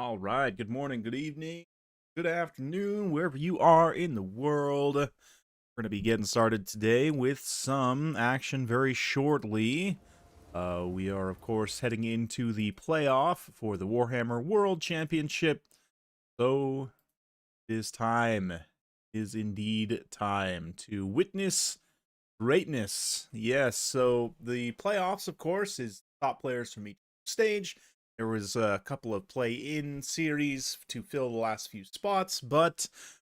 All right, good morning, good evening, good afternoon, wherever you are in the world. We're going to be getting started today with some action very shortly. We are, of course, heading into the playoff for the Warhammer World Championship. So, it is time, it is indeed time to witness greatness. Yes, so the playoffs, of course, is top players from each stage. There was a couple of play-in series to fill the last few spots, but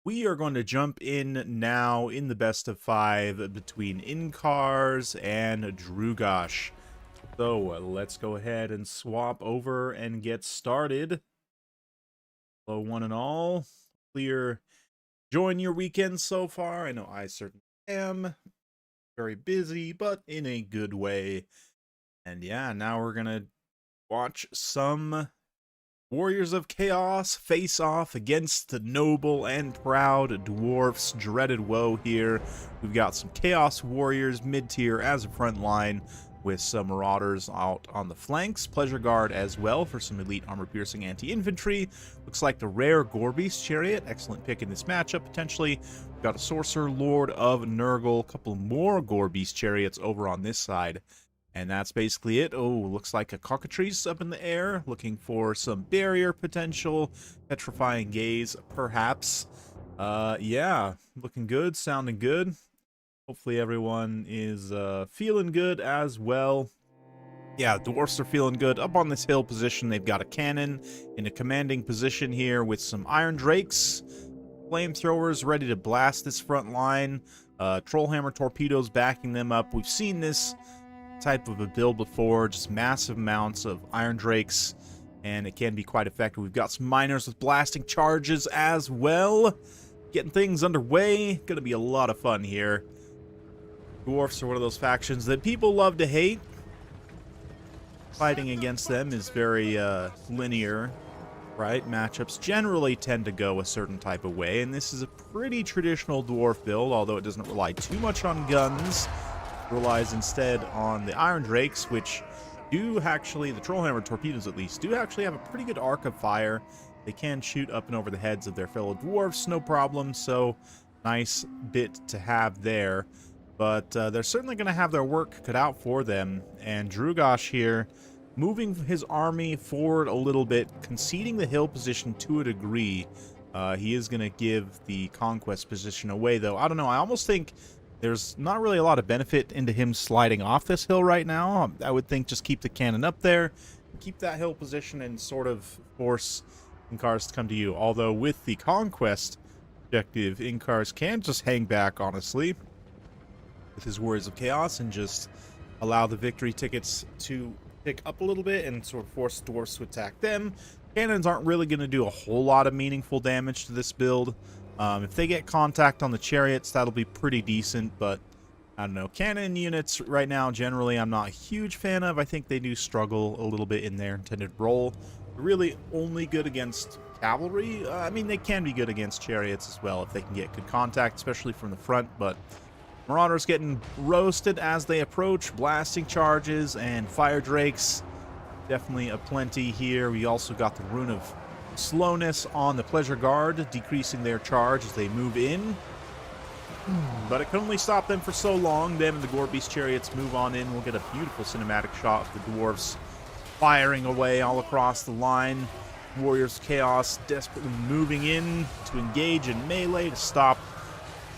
we are going to jump in now in the best of 5 between Inkars and Drugash. So let's go ahead and swap over and get started. Hello, one and all. Clear. Enjoying your weekend so far? I know I certainly am. Very busy, but in a good way. And yeah, now we're gonna watch some Warriors of Chaos face off against the noble and proud dwarfs' dreaded woe here. We've got some Chaos Warriors mid-tier as a front line, with some Marauders out on the flanks. Pleasure Guard as well for some elite armor-piercing anti-infantry. Looks like the rare Gorbeast Chariot. Excellent pick in this matchup, potentially. We've got a Sorcerer Lord of Nurgle. A couple more Gorbeast Chariots over on this side. And that's basically it. Oh, looks like a Cockatrice up in the air. Looking for some barrier potential. Petrifying Gaze, perhaps. Yeah, looking good, sounding good. Hopefully everyone is feeling good as well. Yeah, dwarfs are feeling good. Up on this hill position, they've got a cannon in a commanding position here with some Iron Drakes. Flamethrowers ready to blast this front line. Trollhammer torpedoes backing them up. We've seen this type of a build before, just massive amounts of Iron Drakes, and it can be quite effective. We've got some miners with blasting charges as well. Getting things underway. Gonna be a lot of fun here. Dwarfs are one of those factions that people love to hate. Fighting against them is very linear, right? Matchups generally tend to go a certain type of way, and this is a pretty traditional dwarf build, although it doesn't rely too much on guns. It relies instead on the Iron Drakes, which do actually, the Trollhammer torpedoes at least, do actually have a pretty good arc of fire. They can shoot up and over the heads of their fellow dwarfs, no problem, so nice bit to have there. But they're certainly going to have their work cut out for them. And Drugash here, moving his army forward a little bit, conceding the hill position to a degree. He is going to give the conquest position away, though. I don't know, I almost think there's not really a lot of benefit into him sliding off this hill right now. I would think just keep the cannon up there, keep that hill position, and sort of force Inkars to come to you. Although with the conquest objective, Inkars can just hang back, honestly, with his Warriors of Chaos, and just allow the victory tickets to pick up a little bit and sort of force dwarfs to attack them. Cannons aren't really going to do a whole lot of meaningful damage to this build. If they get contact on the chariots, that'll be pretty decent, but I don't know. Cannon units right now, generally, I'm not a huge fan of. I think they do struggle a little bit in their intended role. They're really only good against cavalry. I mean, they can be good against chariots as well if they can get good contact, especially from the front, but Marauders getting roasted as they approach. Blasting charges and fire drakes. Definitely a plenty here. We also got the Rune of Slowness on the Pleasure Guard, decreasing their charge as they move in. But it can only stop them for so long. Them and the Gorbeast Chariots move on in. We'll get a beautiful cinematic shot of the dwarves firing away all across the line. Warriors of Chaos desperately moving in to engage in melee to stop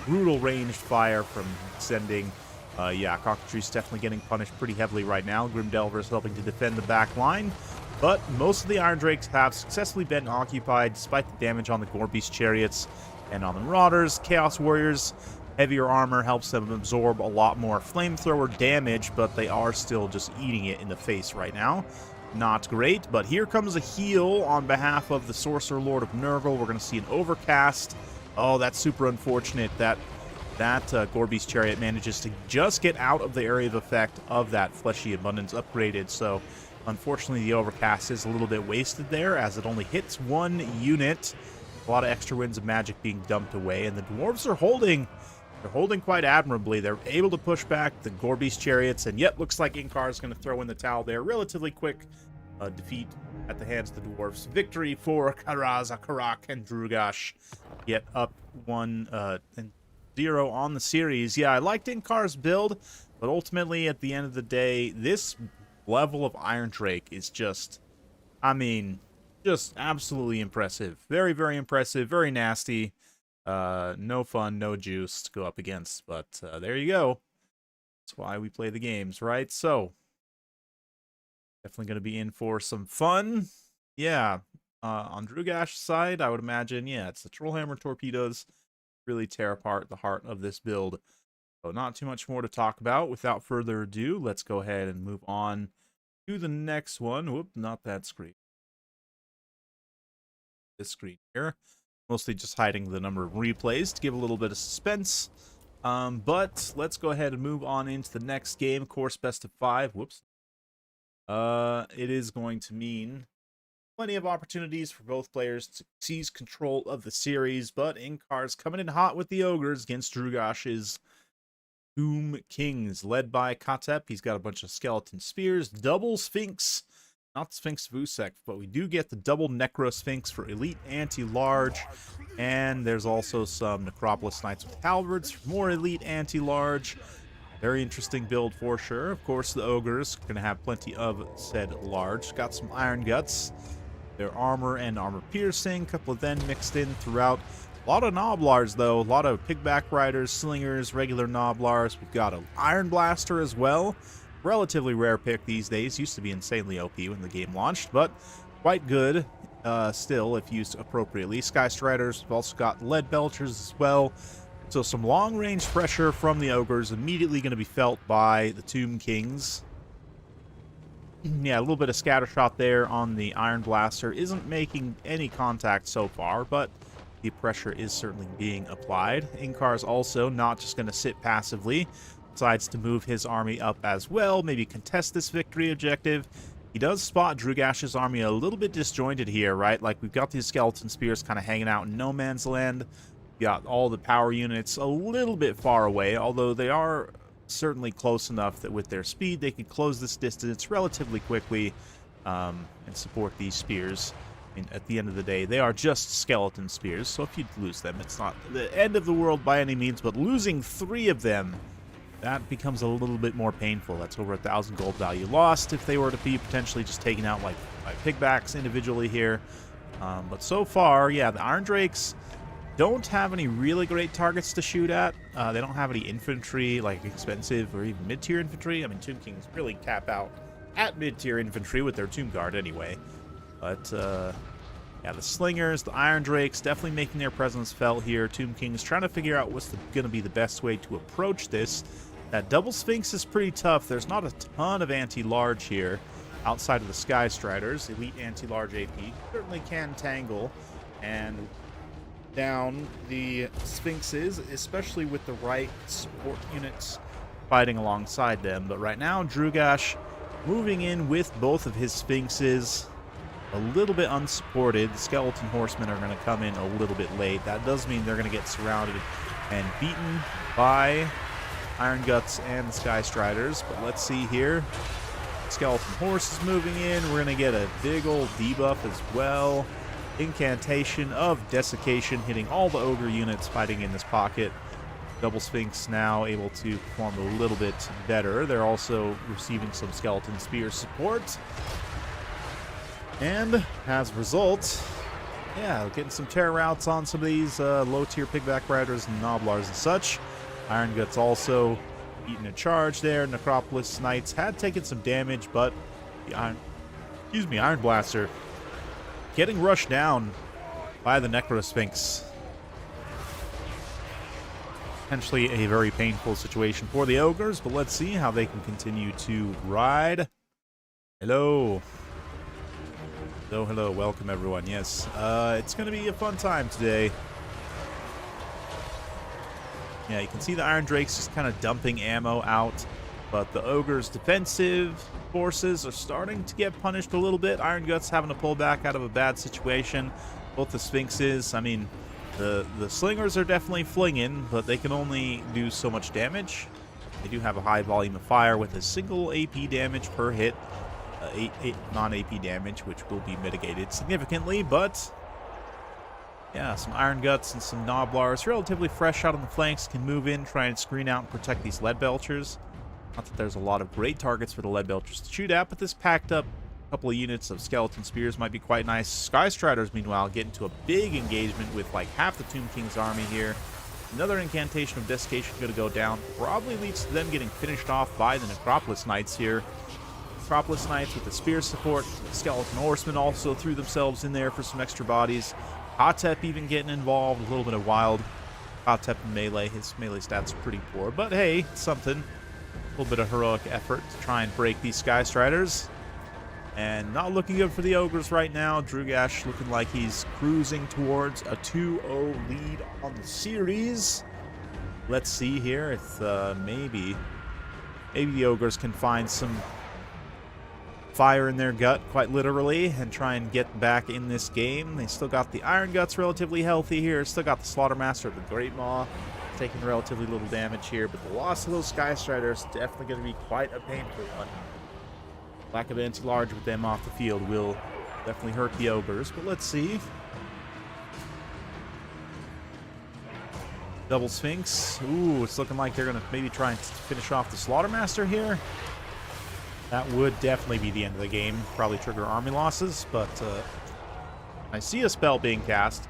brutal ranged fire from extending. Yeah, Cockatrice definitely getting punished pretty heavily right now. Grim Delver is helping to defend the back line, but most of the Iron Drakes have successfully been occupied despite the damage on the Gorbeast Chariots and on the Marauders. Chaos Warriors, heavier armor helps them absorb a lot more flamethrower damage, but they are still just eating it in the face right now. Not great, but here comes a heal on behalf of the Sorcerer Lord of Nurgle. We're going to see an overcast. Oh, that's super unfortunate that Gorbeast Chariot manages to just get out of the area of effect of that Fleshy Abundance upgraded. So, unfortunately, the overcast is a little bit wasted there, as it only hits one unit. A lot of extra winds of magic being dumped away, and the dwarves are holding. They're holding quite admirably. They're able to push back the Gorbeast Chariots, and yep, looks like Inkar is going to throw in the towel there. Relatively quick defeat at the hands of the dwarfs. Victory for Karaza, Karak, and Drugash. Get up 1-0 on the series. Yeah, I liked Inkar's build, but ultimately, at the end of the day, this level of Iron Drake is just, I mean, just absolutely impressive. Very, very impressive. Very nasty. No fun, no juice to go up against, but there you go. That's why we play the games, right? So, definitely going to be in for some fun. Yeah, on Drugash's side, I would imagine, yeah, it's the Trollhammer torpedoes really tear apart the heart of this build. So not too much more to talk about. Without further ado, let's go ahead and move on to the next one. Whoop, not that screen. This screen here. Mostly just hiding the number of replays to give a little bit of suspense. But let's go ahead and move on into the next game. Of course, best of 5. Whoops. It is going to mean plenty of opportunities for both players to seize control of the series, but Inkar's coming in hot with the Ogres against Drugash's Tomb Kings, led by Katep. He's got a bunch of skeleton spears, double Sphinx, not Sphinx Vusek, but we do get the double Necro Sphinx for Elite Anti-Large, and there's also some Necropolis Knights with Halberds for more Elite Anti-Large. Very interesting build for sure. Of course, the Ogres are going to have plenty of said large. Got some Iron Guts, their armor and armor piercing, a couple of them mixed in throughout. A lot of Noblars, though. A lot of Pigback Riders, Slingers, regular Noblars. We've got an Iron Blaster as well. Relatively rare pick these days. Used to be insanely OP when the game launched, but quite good still if used appropriately. Sky Striders. We've also got Lead Belchers as well. So some long-range pressure from the Ogres immediately going to be felt by the Tomb Kings. Yeah, a little bit of scatter shot there on the Iron Blaster. Isn't making any contact so far, but the pressure is certainly being applied. Inkar's also not just going to sit passively. Decides to move his army up as well. Maybe contest this victory objective. He does spot Drugash's army a little bit disjointed here, right? Like, we've got these skeleton spears kind of hanging out in no man's land. Got all the power units a little bit far away, although they are certainly close enough that with their speed they can close this distance relatively quickly and support these spears. I mean, at the end of the day, they are just skeleton spears, so if you lose them, it's not the end of the world by any means, but losing 3 of them, that becomes a little bit more painful. That's over 1,000 gold value lost if they were to be potentially just taken out like by pigbacks individually here. But so far, yeah, the Iron Drakes don't have any really great targets to shoot at. They don't have any infantry, like expensive or even mid-tier infantry. I mean, Tomb Kings really cap out at mid-tier infantry with their Tomb Guard anyway. But, yeah, the Slingers, the Iron Drakes, definitely making their presence felt here. Tomb Kings trying to figure out what's going to be the best way to approach this. That double Sphinx is pretty tough. There's not a ton of anti-large here outside of the Sky Striders. Elite anti-large AP certainly can tangle and down the Sphinxes, especially with the right support units fighting alongside them. But right now, Drugash moving in with both of his Sphinxes, a little bit unsupported. The Skeleton Horsemen are going to come in a little bit late. That does mean they're going to get surrounded and beaten by Iron Guts and the Sky Striders. But let's see here. Skeleton Horse is moving in. We're going to get a big old debuff as well. Incantation of Desiccation hitting all the Ogre units fighting in this pocket. Double Sphinx now able to perform a little bit better. They're also receiving some Skeleton Spear support. And as a result, yeah, getting some terror routes on some of these low-tier Pigback Riders and Noblars and such. Iron Guts also eating a charge there. Necropolis Knights had taken some damage, but the Iron Blaster getting rushed down by the Necro Sphinx. Potentially a very painful situation for the Ogres, but let's see how they can continue to ride. Hello. Hello, hello. Welcome, everyone. Yes, it's going to be a fun time today. Yeah, you can see the Iron Drakes just kind of dumping ammo out, but the Ogre's defensive forces are starting to get punished a little bit. Iron Guts having to pull back out of a bad situation. Both the Sphinxes, I mean, the Slingers are definitely flinging, but they can only do so much damage. They do have a high volume of fire with a single AP damage per hit. non-AP damage, which will be mitigated significantly, but yeah, some Iron Guts and some Gnoblars, relatively fresh out on the flanks, can move in, try and screen out and protect these Lead Belchers. Not that there's a lot of great targets for the Lead Belchers to shoot at, but this packed up couple of units of Skeleton Spears might be quite nice. Sky Striders, meanwhile, get into a big engagement with like half the Tomb King's army here. Another incantation of desiccation going to go down. Probably leads to them getting finished off by the Necropolis Knights here. Necropolis Knights with the spear support. The Skeleton Horsemen also threw themselves in there for some extra bodies. Hotep even getting involved. A little bit of wild. Hotep in melee. His melee stats are pretty poor. But hey, something. A little bit of heroic effort to try and break these Sky Striders. And not looking good for the Ogres right now. Drugash looking like he's cruising towards a 2-0 lead on the series. Let's see here if maybe the Ogres can find some fire in their gut, quite literally, and try and get back in this game. They still got the Iron Guts relatively healthy here. Still got the Slaughtermaster of the Great Maw taking relatively little damage here. But the loss of those Sky Striders is definitely going to be quite a painful one. Lack of anti-large with them off the field will definitely hurt the Ogres, but let's see. Double Sphinx. Ooh, it's looking like they're going to maybe try and finish off the Slaughtermaster here. That would definitely be the end of the game. Probably trigger army losses, but I see a spell being cast.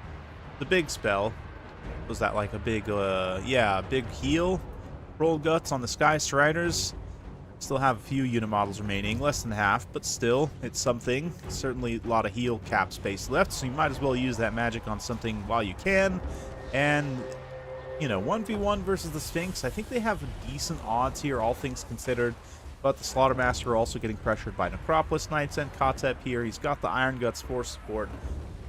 The big spell. Was that like a big, yeah, big heal? Roll Guts on the Sky Striders. Still have a few unit models remaining, less than half, but still, it's something. Certainly a lot of heal cap space left, so you might as well use that magic on something while you can. And, you know, 1v1 versus the Sphinx, I think they have decent odds here, all things considered. But the Slaughtermaster also getting pressured by Necropolis Knights and Kotep here. He's got the Iron Guts for support.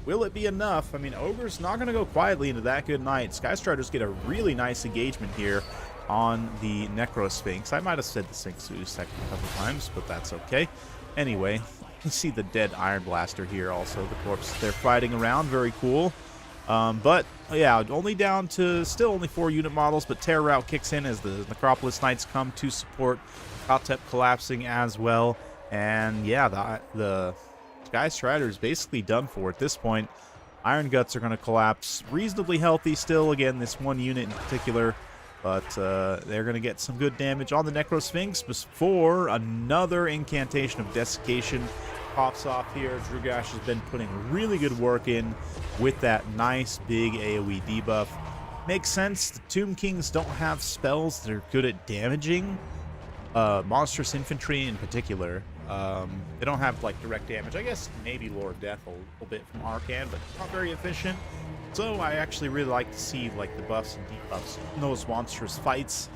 Will it be enough? I mean, Ogre's not going to go quietly into that good night. Sky Striders get a really nice engagement here on the Necro Sphinx. I might have said the Sphinx a couple times, but that's okay. Anyway, you see the dead Iron Blaster here also. The corpse they're fighting around. Very cool. But, yeah, only down to still only 4 unit models, but Terror Route kicks in as the Necropolis Knights come to support. Kotep collapsing as well. And, yeah, the Sky Strider is basically done for at this point. Iron Guts are going to collapse. Reasonably healthy still. Again, this one unit in particular. But they're going to get some good damage on the Necro Sphinx before another incantation of desiccation pops off here. Drugash has been putting really good work in with that nice big AoE debuff. Makes sense. The Tomb Kings don't have spells that are good at damaging monstrous infantry in particular. They don't have like direct damage. I guess maybe Lord of Death a little bit from Arcan, but not very efficient. So I actually really like to see like the buffs and debuffs in those monstrous fights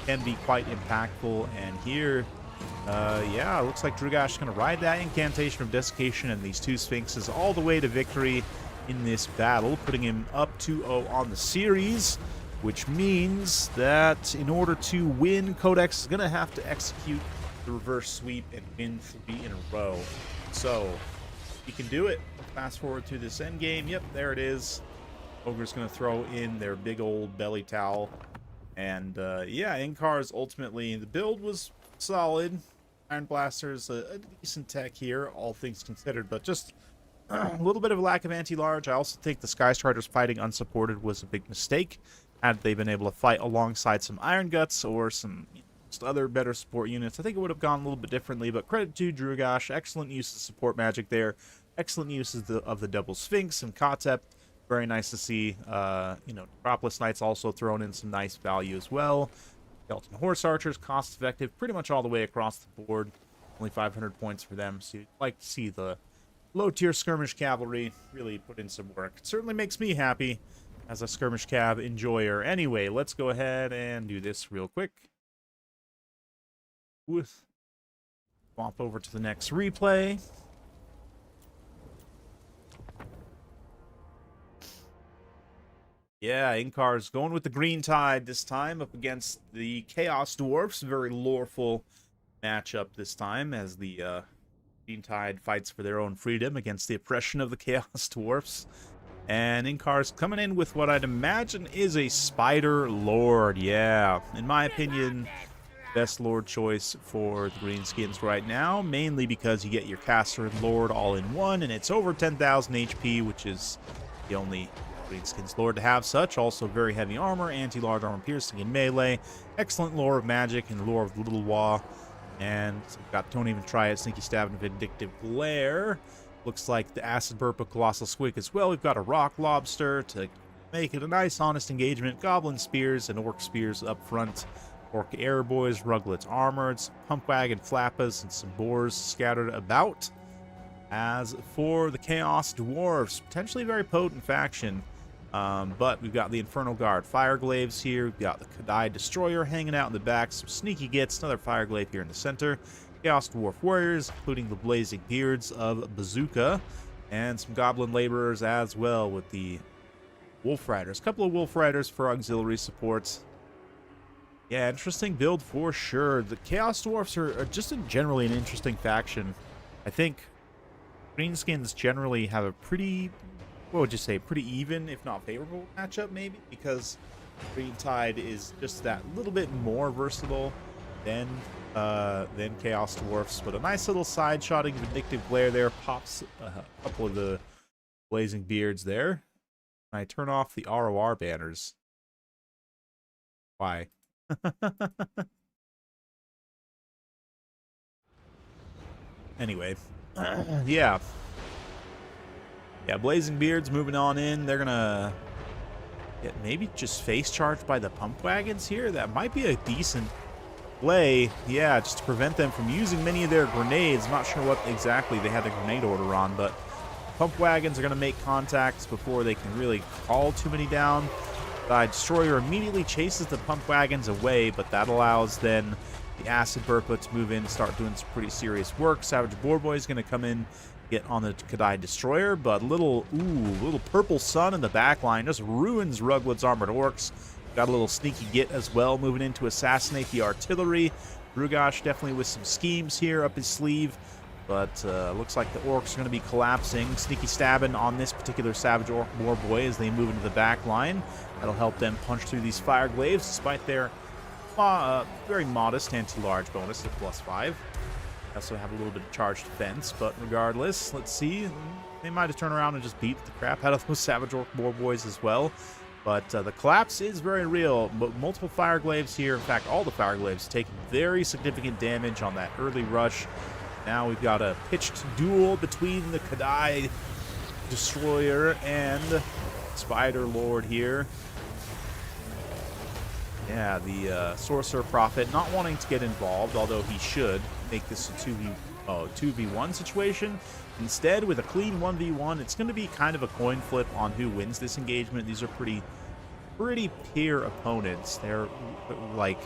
can be quite impactful. And here, yeah, it looks like Drugash is going to ride that incantation of desiccation and these 2 Sphinxes all the way to victory in this battle, putting him up 2-0 on the series, which means that in order to win, Codex is going to have to execute the reverse sweep and win 3 in a row. So he can do it. Fast forward to this end game. Yep, there it is. Ogre's going to throw in their big old belly towel. And, yeah, Inkar's ultimately, the build was solid. Iron Blaster's a decent tech here, all things considered, but just a little bit of a lack of anti-large. I also think the Sky Striders fighting unsupported was a big mistake. Had they been able to fight alongside some Iron Guts or some just other better support units, I think it would have gone a little bit differently, but credit to Drugash. Excellent use of support magic there. Excellent use of the Double Sphinx and Kotep. Very nice to see, you know, Necropolis Knights also thrown in some nice value as well. Skeleton Horse Archers, cost-effective pretty much all the way across the board. Only 500 points for them, so you'd like to see the low-tier Skirmish Cavalry really put in some work. It certainly makes me happy as a Skirmish Cav enjoyer. Anyway, let's go ahead and do this real quick. Swap over to the next replay. Yeah, Inkar's going with the Green Tide this time up against the Chaos Dwarfs. Very loreful matchup this time as the Green Tide fights for their own freedom against the oppression of the Chaos Dwarfs. And Inkar's coming in with what I'd imagine is a Spider Lord. Yeah, in my opinion, best Lord choice for the Greenskins right now, mainly because you get your Caster and Lord all in one, and it's over 10,000 HP, which is the only Greenskins Lord to have such. Also very heavy armor, anti-large armor piercing in melee, excellent lore of magic and lore of Little Wah, and we've got Don't Even Try It, Sneaky Stab, and Vindictive Glare. Looks like the Acid Burp of Colossal Squig as well. We've got a Rock Lobster to make it a nice, honest engagement. Goblin Spears and Orc Spears up front. Orc Airboys, Ruglets Armored, Pumpwagon Flappas, and some Boars scattered about. As for the Chaos Dwarves, potentially a very potent faction. But we've got the Infernal Guard Fireglaves here. We've got the Kadai Destroyer hanging out in the back. Some sneaky gets, another Fireglaive here in the center. Chaos Dwarf Warriors, including the Blazing Beards of Bazooka, and some Goblin Laborers as well with the Wolf Riders. A couple of Wolf Riders for auxiliary supports. Yeah, interesting build for sure. The Chaos Dwarfs are just generally an interesting faction. I think Greenskins generally have a pretty, what would you say, pretty even, if not favorable matchup maybe, because Green Tide is just that little bit more versatile than Chaos Dwarfs, but a nice little side-shotting Vindictive Glare there pops a couple of the Blazing Beards there. And I turn off the ROR banners. Why? Anyway, yeah, Blazing Beards moving on in. They're gonna get maybe just face charged by the Pump Wagons here. That might be a decent play, yeah, just to prevent them from using many of their grenades. I'm not sure what exactly they had the grenade order on, but Pump Wagons are going to make contacts before they can really call too many down. The Destroyer immediately chases the Pump Wagons away, but that allows then the Acid Burpa to move in and start doing some pretty serious work. Savage Boar Boy is going to come in, get on the Kadai Destroyer, but little Purple Sun in the back line just ruins Ruglet's Armored Orcs. Got a little sneaky get as well, moving in to assassinate the artillery. Drugash definitely with some schemes here up his sleeve, but looks like the Orcs are going to be collapsing. Sneaky stabbing on this particular Savage Orc Boar Boy as they move into the back line. That'll help them punch through these Fireglaves, despite their very modest anti-large bonus of +5. They also have a little bit of charged defense, but regardless, let's see. They might have turned around and just beat the crap out of those Savage Orc Boar Boys as well. But the collapse is very real. Multiple Fireglaves here. In fact, all the Fireglaves take very significant damage on that early rush. Now we've got a pitched duel between the Kadai Destroyer and Spider Lord here. Yeah, the Sorcerer Prophet not wanting to get involved, although he should make this a 2v1 situation. Instead, with a clean 1v1, it's going to be kind of a coin flip on who wins this engagement. These are pretty peer opponents. They're like,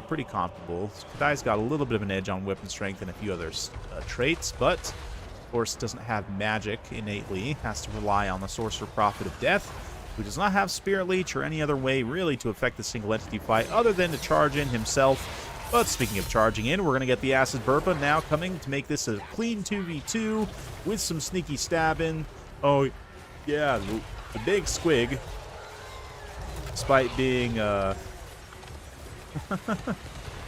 pretty comparable. Kadai's got a little bit of an edge on weapon strength and a few other traits, but of course doesn't have magic innately. Has to rely on the Sorcerer Prophet of Death, who does not have Spirit Leech or any other way really to affect the single entity fight other than to charge in himself. But speaking of charging in, we're going to get the Acid Burpa now coming to make this a clean 2v2 with some sneaky stabbing. Oh, yeah, the big Squig, despite being,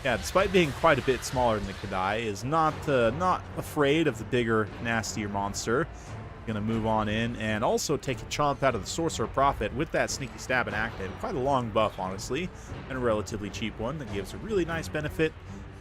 despite being quite a bit smaller than the Kadai, is not afraid of the bigger, nastier monster. Gonna move on in and also take a chomp out of the Sorcerer Prophet with that sneaky stab and active. Quite a long buff, honestly, and a relatively cheap one that gives a really nice benefit.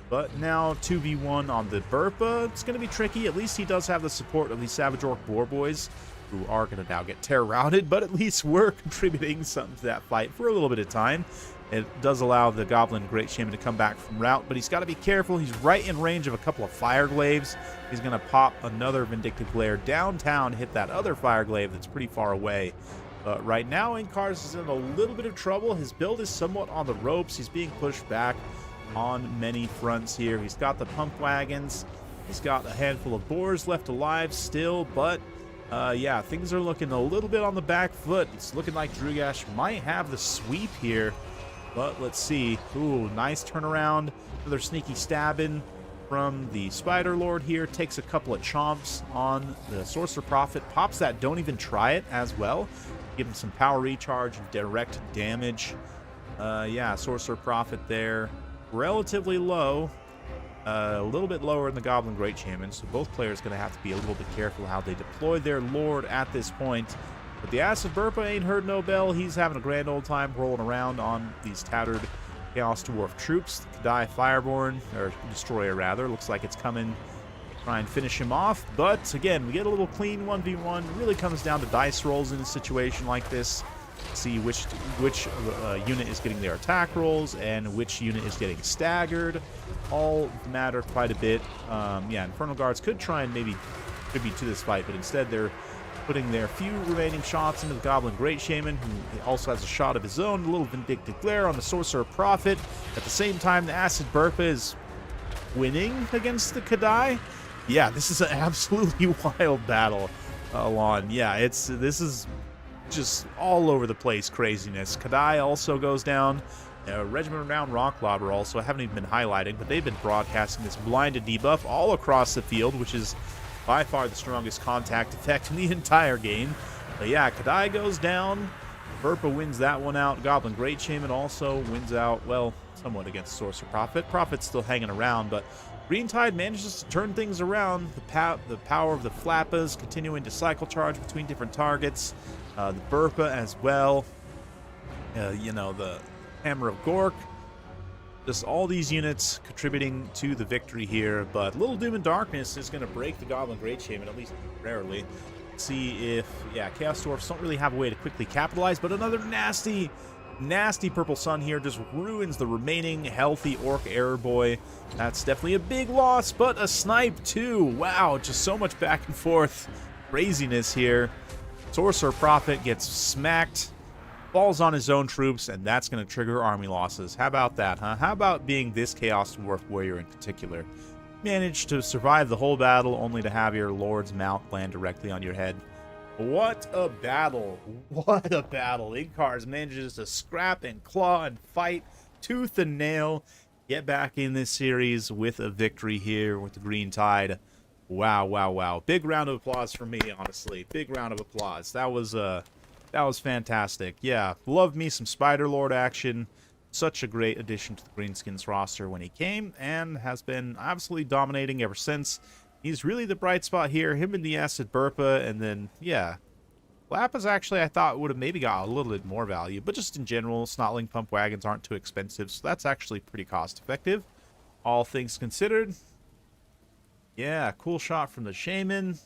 But now 2v1 on the Burpa, it's gonna be tricky. At least he does have the support of these Savage Orc Boar Boys, who are gonna now get terror-routed, but at least we're contributing something to that fight for a little bit of time. It does allow the Goblin Great Shaman to come back from route, but he's got to be careful. He's right in range of a couple of Fireglaves. He's going to pop another Vindictive Glare downtown, hit that other Fireglaive that's pretty far away. But right now, Inkars is in a little bit of trouble. His build is somewhat on the ropes. He's being pushed back on many fronts here. He's got the Pump Wagons. He's got a handful of Boars left alive still, but yeah, things are looking a little bit on the back foot. It's looking like Drugash might have the sweep here. But let's see. Ooh, nice turnaround. Another sneaky stabbing from the Spider Lord here. Takes a couple of chomps on the Sorcerer Prophet. Pops that Don't Even Try It as well. Give him some power recharge and direct damage. Yeah, Sorcerer Prophet there. relatively low. A little bit lower in the Goblin Great Shaman, so both players going to have to be a little bit careful how they deploy their Lord at this point. But the Acid Burpa ain't heard no bell. He's having a grand old time rolling around on these tattered Chaos Dwarf troops. The Kadai Fireborn, or Destroyer rather, looks like it's coming to try and finish him off. But again, we get a little clean 1v1. It really comes down to dice rolls in a situation like this. See which unit is getting their attack rolls and which unit is getting staggered. All matter quite a bit. Yeah, Infernal Guards could try and maybe contribute to this fight, but instead they're putting their few remaining shots into the Goblin Great Shaman, who also has a shot of his own, a little Vindictive Glare on the Sorcerer Prophet. At the same time, the Acid Burpa is winning against the Kadai. Yeah, this is an absolutely wild battle, Alon. Yeah, this is just all over the place craziness. Kadai also goes down. Regiment Renowned Rocklobber also, I haven't even been highlighting, but they've been broadcasting this blinded debuff all across the field, which is by far the strongest contact effect in the entire game. But yeah, Kadai goes down. Burpa wins that one out. Goblin Great Shaman also wins out, well, somewhat against Sorcerer Prophet. Prophet's still hanging around, but Green Tide manages to turn things around. The power of the Flappas continuing to cycle charge between different targets. The Burpa as well. You know, the Hammer of Gork. Just all these units contributing to the victory here, but Little Doom and Darkness is going to break the Goblin Great Shaman, at least rarely. See if, yeah, Chaos Dwarfs don't really have a way to quickly capitalize, but another nasty Purple Sun here just ruins the remaining healthy Orc Error Boy. That's definitely a big loss, but a snipe too. Wow, just so much back and forth craziness here. Sorcerer Prophet gets smacked, falls on his own troops, and that's going to trigger army losses. How about that, huh? How about being this Chaos Dwarf warrior in particular? Managed to survive the whole battle only to have your Lord's mount land directly on your head. What a battle. What a battle. Inkars manages to scrap and claw and fight tooth and nail. Get back in this series with a victory here with the Green Tide. Wow, wow, wow. Big round of applause for me, honestly. Big round of applause. That was fantastic. Yeah, love me some Spider Lord action. Such a great addition to the Greenskins roster when he came, and has been absolutely dominating ever since. He's really the bright spot here. Him and the Acid Burpa, and then, yeah. Lapis actually I thought would have maybe got a little bit more value, but just in general, Snotling Pump Wagons aren't too expensive, so that's actually pretty cost effective. All things considered. Yeah, cool shot from the Shaman.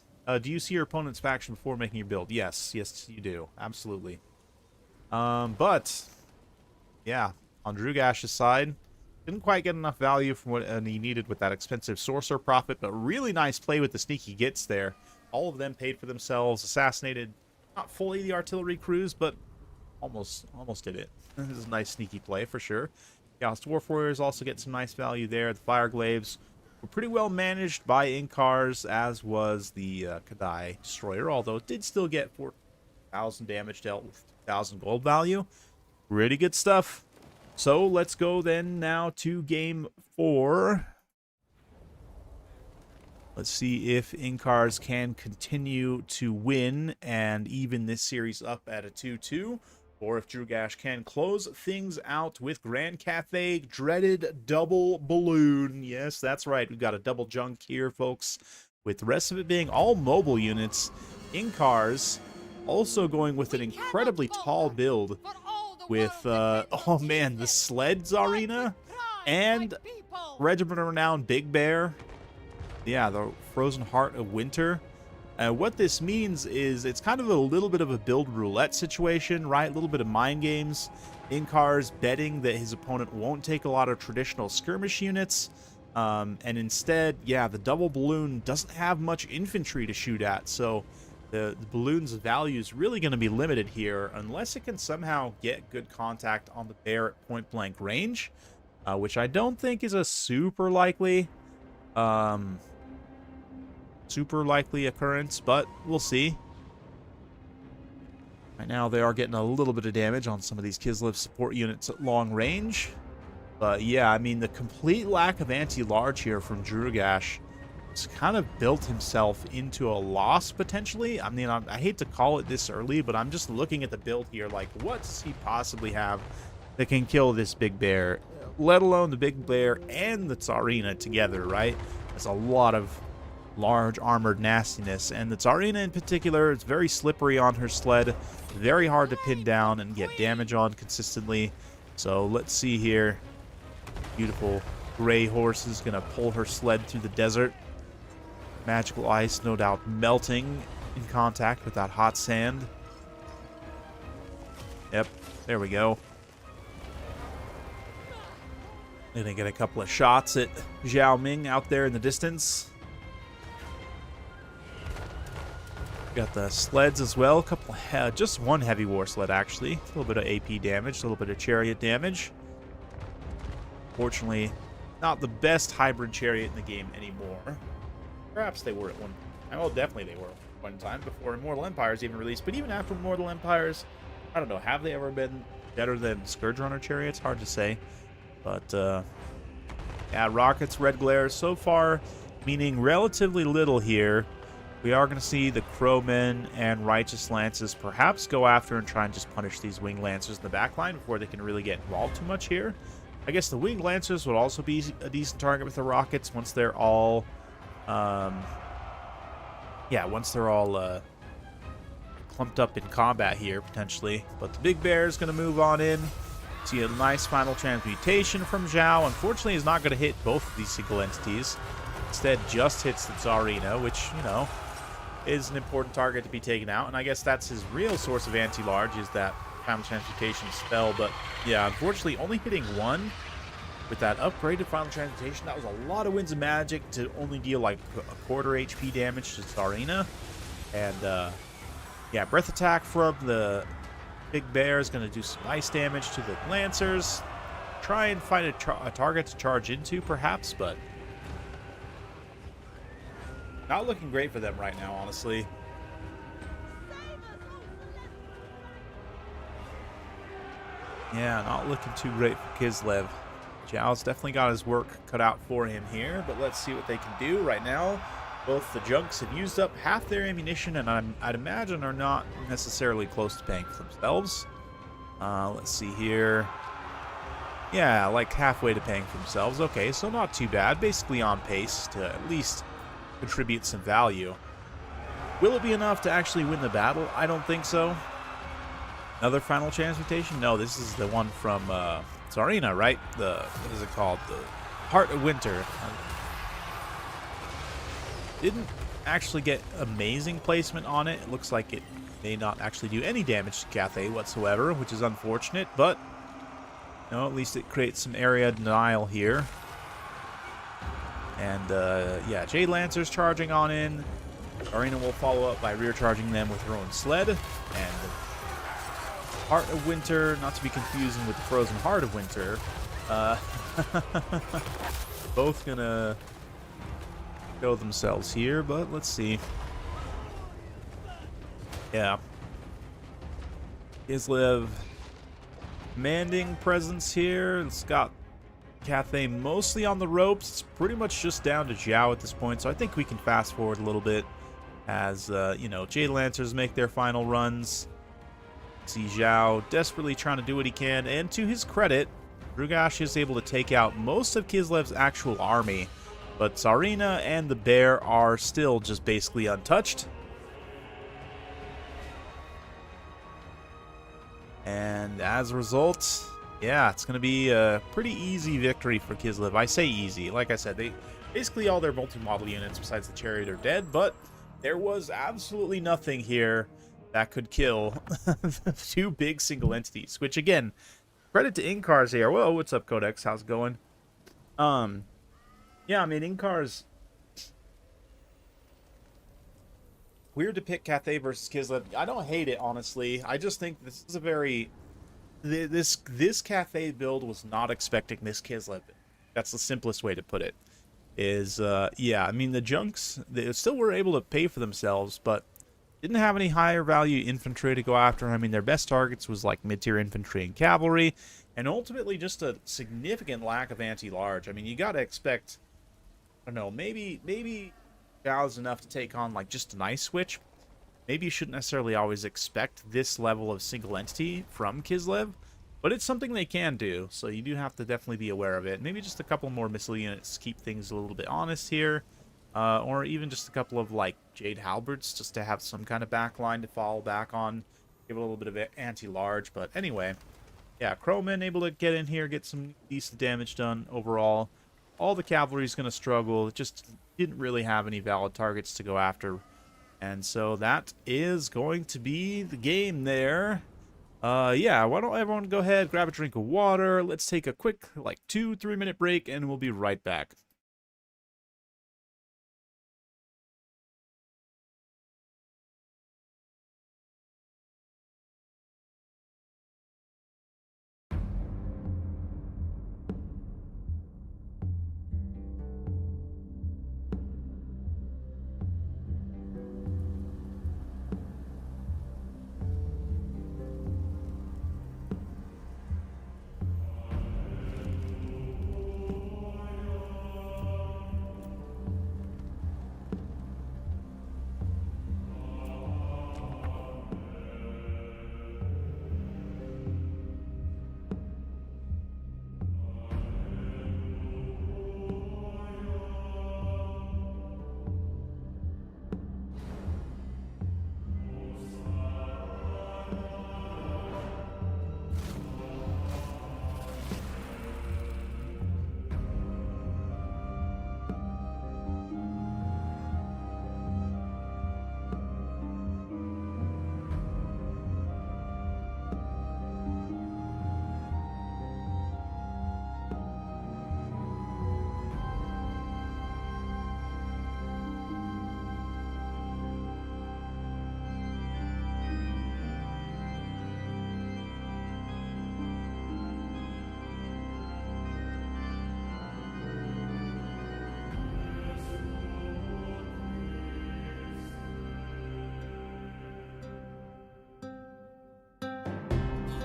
Do you see your opponent's faction before making your build? Yes, yes you do. Absolutely. But, yeah, on Drugash's side, didn't quite get enough value from what he needed with that expensive Sorcerer Prophet, but really nice play with the sneaky gets there. All of them paid for themselves, assassinated not fully the artillery crews, but almost did it. This is a nice sneaky play for sure. Chaos Dwarf Warriors also get some nice value there. The Fireglaves were pretty well managed by Inkars, as was the Kadai Destroyer, although it did still get 4,000 damage dealt with 2,000 gold value. Pretty good stuff. So let's go then now to game 4. Let's see if Inkars can continue to win and even this series up at a 2-2, or if Drugash can close things out with Grand Cathay dreaded double balloon. Yes, that's right. We've got a double junk here, folks, with the rest of it being all mobile units. Inkars also going with an incredibly tall build with, oh man, the Sleds Arena and Regiment of Renown Big Bear. Yeah, the Frozen Heart of Winter. What this means is it's kind of a little bit of a build roulette situation, right? A little bit of mind games. Inkars betting that his opponent won't take a lot of traditional skirmish units. And instead, yeah, the double balloon doesn't have much infantry to shoot at, so the balloon's value is really going to be limited here unless it can somehow get good contact on the bear at point blank range, which I don't think is a super likely occurrence, but we'll see. Right now they are getting a little bit of damage on some of these Kislev support units at long range. But yeah, I mean, the complete lack of anti-large here from Drugash has kind of built himself into a loss, potentially. I mean, I hate to call it this early, but I'm just looking at the build here, like, what does he possibly have that can kill this big bear? let alone the Big Bear and the Tsarina together, right? That's a lot of large armored nastiness, and the Tsarina in particular is very slippery on her sled, very hard to pin down and get damage on consistently. So let's see here. Beautiful gray horse is gonna pull her sled through the desert. Magical ice, no doubt, melting in contact with that hot sand. Yep, there we go. Gonna get a couple of shots at Zhao Ming out there in the distance. Got the sleds as well. A couple, just one heavy war sled actually. A little bit of AP damage, a little bit of chariot damage. Fortunately, not the best hybrid chariot in the game anymore. Perhaps they were at one time. Well, definitely they were at one time before Immortal Empires even released. But even after Immortal Empires, I don't know, have they ever been better than Scourge Runner chariots? Hard to say. But, yeah, rockets, red glare, so far, meaning relatively little here. We are going to see the Crowmen and Righteous Lances perhaps go after and try and just punish these Winged Lancers in the backline before they can really get involved too much here. I guess the Winged Lancers would also be a decent target with the rockets once they're all, once they're all, clumped up in combat here, potentially. But the Big Bear is going to move on in. See a nice final transmutation from Zhao. Unfortunately, he's not going to hit both of these single entities. Instead, just hits the Tsarina, which, you know, is an important target to be taken out. And I guess that's his real source of anti-large, is that final transmutation spell. But, yeah, unfortunately, only hitting one with that upgraded final transmutation, that was a lot of winds of magic to only deal, like, a quarter HP damage to Tsarina. And, yeah, Breath Attack from the Big Bear is going to do some ice damage to the Lancers. Try and find a target to charge into, perhaps, but not looking great for them right now, honestly. Yeah, not looking too great for Kislev. Zhao's definitely got his work cut out for him here, but let's see what they can do right now. Both the junks have used up half their ammunition, and I'd imagine are not necessarily close to paying for themselves. Let's see here. Yeah, like halfway to paying for themselves. Okay, so not too bad. Basically on pace to at least contribute some value. Will it be enough to actually win the battle? I don't think so. Another final transmutation? No, this is the one from Tsarina, right? What is it called? The Heart of Winter. Didn't actually get amazing placement on it. It looks like it may not actually do any damage to Cathay whatsoever, which is unfortunate, but no, at least it creates some area denial here. And yeah, Jade Lancer's charging on in. Arena will follow up by rear charging them with her own sled. And Heart of Winter, not to be confusing with the Frozen Heart of Winter. Both gonna show themselves here, but let's see. Yeah. Kislev commanding presence here. It's got Cathay mostly on the ropes. It's pretty much just down to Zhao at this point, so I think we can fast forward a little bit as, you know, Jade Lancers make their final runs. See Zhao desperately trying to do what he can, and to his credit, Drugash is able to take out most of Kislev's actual army. But Tsarina and the Bear are still just basically untouched. And as a result, yeah, it's going to be a pretty easy victory for Kislev. I say easy. Like I said, they basically all their multi-model units besides the chariot are dead, but there was absolutely nothing here that could kill two big single entities, which again, credit to Inkar's here. Whoa, what's up, Codex? How's it going? Yeah, I mean, Inkar's weird to pick Cathay versus Kislev. I don't hate it, honestly. I just think this is a very... This Cathay build was not expecting this Kislev. That's the simplest way to put it. Is, yeah, I mean, the junks, they still were able to pay for themselves, but didn't have any higher value infantry to go after. I mean, their best targets was like mid-tier infantry and cavalry, and ultimately just a significant lack of anti-large. I mean, you got to expect... I don't know, maybe Zhao's enough to take on like just an ice switch. Maybe you shouldn't necessarily always expect this level of single entity from Kislev, But it's something they can do, so you do have to definitely be aware of it. Maybe just a couple more missile units to keep things a little bit honest here. Or even just a couple of, like, Jade Halberds, just to have some kind of backline to fall back on. Give it a little bit of anti-large, but anyway. Yeah, Crowman able to get in here, get some decent damage done overall. All the cavalry's going to struggle. It just didn't really have any valid targets to go after. And so that is going to be the game there. Yeah, why don't everyone go ahead, grab a drink of water. Let's take a quick, like, 2-3 minute break, and we'll be right back.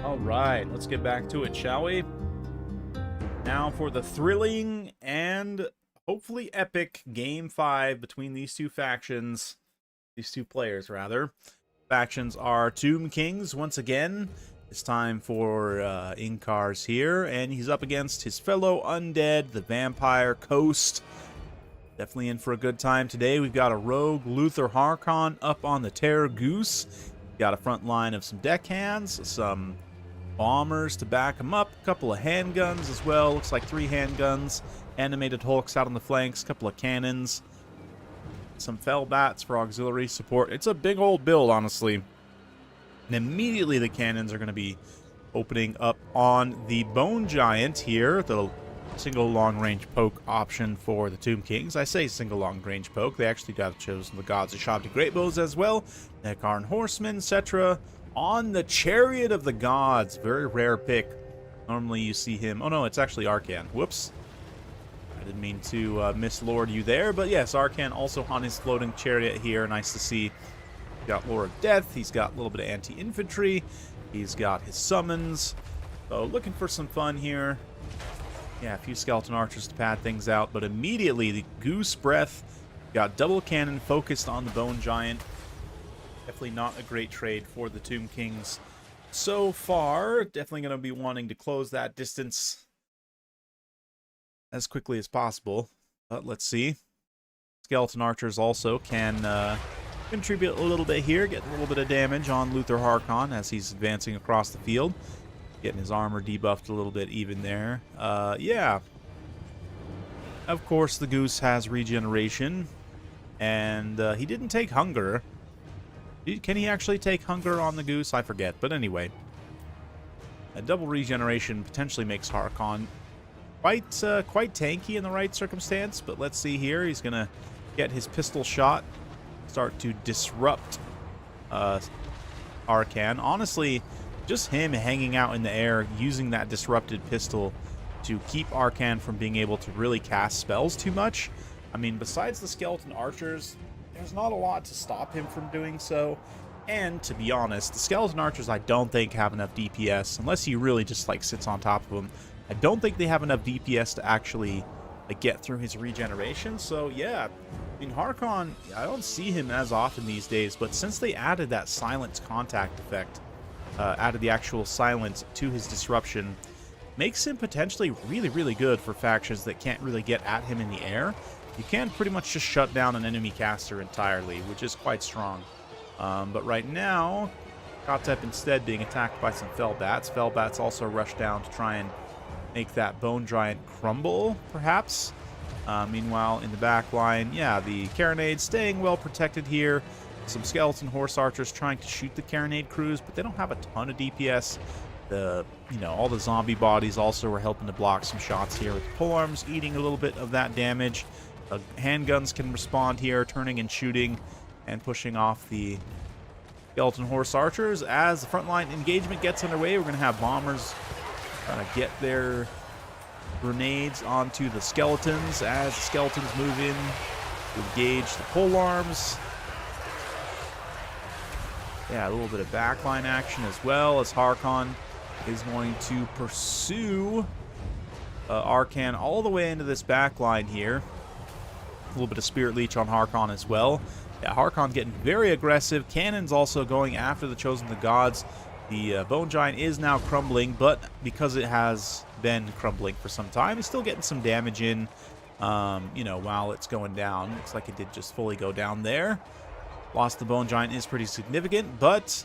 All right, let's get back to it, shall we? Now for the thrilling and hopefully epic Game 5 between these two factions. These two players, rather. Factions are Tomb Kings once again. It's time for Inkar's here, and he's up against his fellow undead, the Vampire Coast. Definitely in for a good time today. We've got a rogue Luther Harkon up on the Terror Goose. We've got a front line of some deckhands, some bombers to back him up, a couple of handguns as well. Looks like 3 handguns, animated hulks out on the flanks, a couple of cannons, some fell bats for auxiliary support. It's a big old build, honestly. And immediately the cannons are going to be opening up on the Bone Giant here, the single long-range poke option for the Tomb Kings. I say single long-range poke. They actually got chosen the Gods of Shabda Great Bows as well. Nekarn Horsemen, etc. On the Chariot of the Gods. Very rare pick. Normally you see him... Oh no, it's actually Arcan. Whoops. I didn't mean to mislord you there. But yes, Arcan also on his floating chariot here. Nice to see. He's got Lore of Death. He's got a little bit of anti-infantry. He's got his summons. So looking for some fun here. Yeah, a few skeleton archers to pad things out. But immediately the Goose Breath got double cannon focused on the Bone Giant. Definitely not a great trade for the Tomb Kings so far. Definitely going to be wanting to close that distance as quickly as possible. But let's see. Skeleton Archers also can contribute a little bit here. Get a little bit of damage on Luther Harkon as he's advancing across the field. Getting his armor debuffed a little bit even there. Yeah. Of course, the Goose has regeneration. And he didn't take Hunger. Can he actually take Hunger on the Goose? I forget. But anyway. A double regeneration potentially makes Harkon quite tanky in the right circumstance. But let's see here. He's going to get his pistol shot. Start to disrupt Arcan. Honestly, just him hanging out in the air, using that disrupted pistol to keep Arcan from being able to really cast spells too much. I mean, besides the Skeleton Archers, there's not a lot to stop him from doing so. And to be honest, the Skeleton Archers I don't think have enough DPS, unless he really just like sits on top of them. I don't think they have enough DPS to actually like get through his regeneration. So yeah, I mean, Harkon, I don't see him as often these days, but since they added that silent contact effect, added the actual silence to his disruption, makes him potentially really, really good for factions that can't really get at him in the air. You can pretty much just shut down an enemy caster entirely, which is quite strong. But right now, Kotep instead being attacked by some Fellbats. Fellbats also rush down to try and make that Bone Giant crumble, perhaps. Meanwhile, in the back line, yeah, the Carronades staying well protected here. Some Skeleton Horse Archers trying to shoot the Carronade crews, but they don't have a ton of DPS. All the zombie bodies also were helping to block some shots here, with the polearms eating a little bit of that damage. Handguns can respond here, turning and shooting and pushing off the Skeleton Horse Archers. As the frontline engagement gets underway, we're going to have bombers trying to get their grenades onto the skeletons as the skeletons move in to engage the polearms. Yeah, a little bit of backline action as well, as Harkon is going to pursue Arcan all the way into this backline here. A little bit of Spirit Leech on Harkon as well. Yeah, Harkon getting very aggressive. Cannon's also going after the Chosen of the Gods. The Bone Giant is now crumbling, but because it has been crumbling for some time, it's still getting some damage in, while it's going down. Looks like it did just fully go down there. Loss of the Bone Giant is pretty significant, but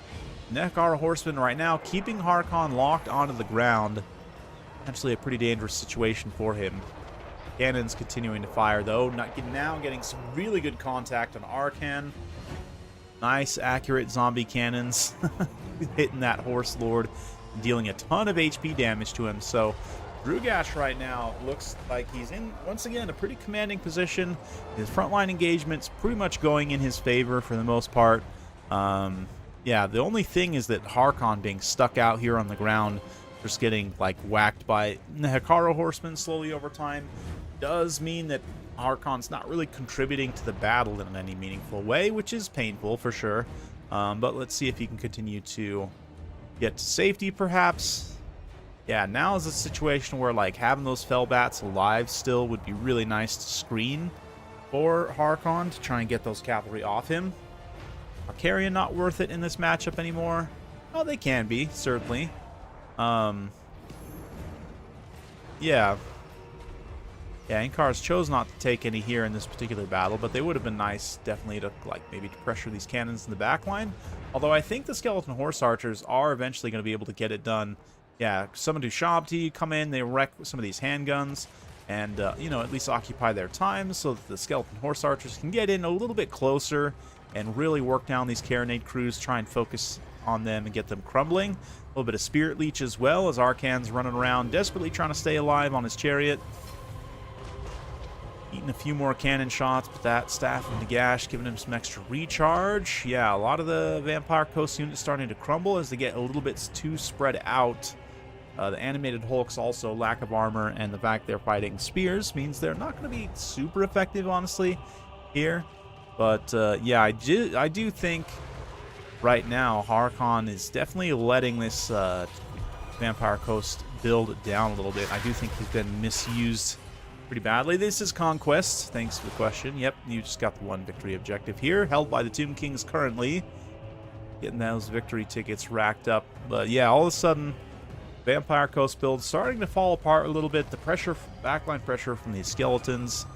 Nekara Horseman right now keeping Harkon locked onto the ground. Actually a pretty dangerous situation for him. Cannon's continuing to fire, though. Now getting some really good contact on Arcan. Nice, accurate zombie cannons. Hitting that Horse Lord, dealing a ton of HP damage to him. So Drugash right now looks like he's in, once again, a pretty commanding position. His frontline engagement's pretty much going in his favor for the most part. Yeah, the only thing is that Harkon being stuck out here on the ground, just getting like whacked by the Hikaru Horsemen slowly over time, does mean that Harkon's not really contributing to the battle in any meaningful way, which is painful for sure. But let's see if he can continue to get to safety, perhaps. Yeah, now is a situation where like having those Fellbats alive still would be really nice to screen for Harkon to try and get those cavalry off him. Arcarian not worth it in this matchup anymore. Oh, they can be, certainly. Yeah, Inkar's chose not to take any here in this particular battle, but they would have been nice, definitely, to like maybe to pressure these cannons in the back line. Although I think the Skeleton Horse Archers are eventually going to be able to get it done. Yeah, Summon to Shabti come in, they wreck some of these handguns, and at least occupy their time so that the Skeleton Horse Archers can get in a little bit closer and really work down these Carronade crews, try and focus on them and get them crumbling. A little bit of Spirit Leech as well, as Arcan's running around desperately trying to stay alive on his chariot. Eating a few more cannon shots, but that Staff of Nagash giving him some extra recharge. Yeah, a lot of the Vampire Coast units starting to crumble as they get a little bit too spread out. The animated Hulks also, lack of armor, and the fact they're fighting spears means they're not going to be super effective, honestly, here. But, yeah, I do think right now Harkon is definitely letting this Vampire Coast build down a little bit. I do think he's been misused pretty badly. This is Conquest. Thanks for the question. Yep, you just got the one victory objective here, held by the Tomb Kings currently. Getting those victory tickets racked up. But, yeah, all of a sudden, Vampire Coast build starting to fall apart a little bit. The pressure, backline pressure from these skeletons,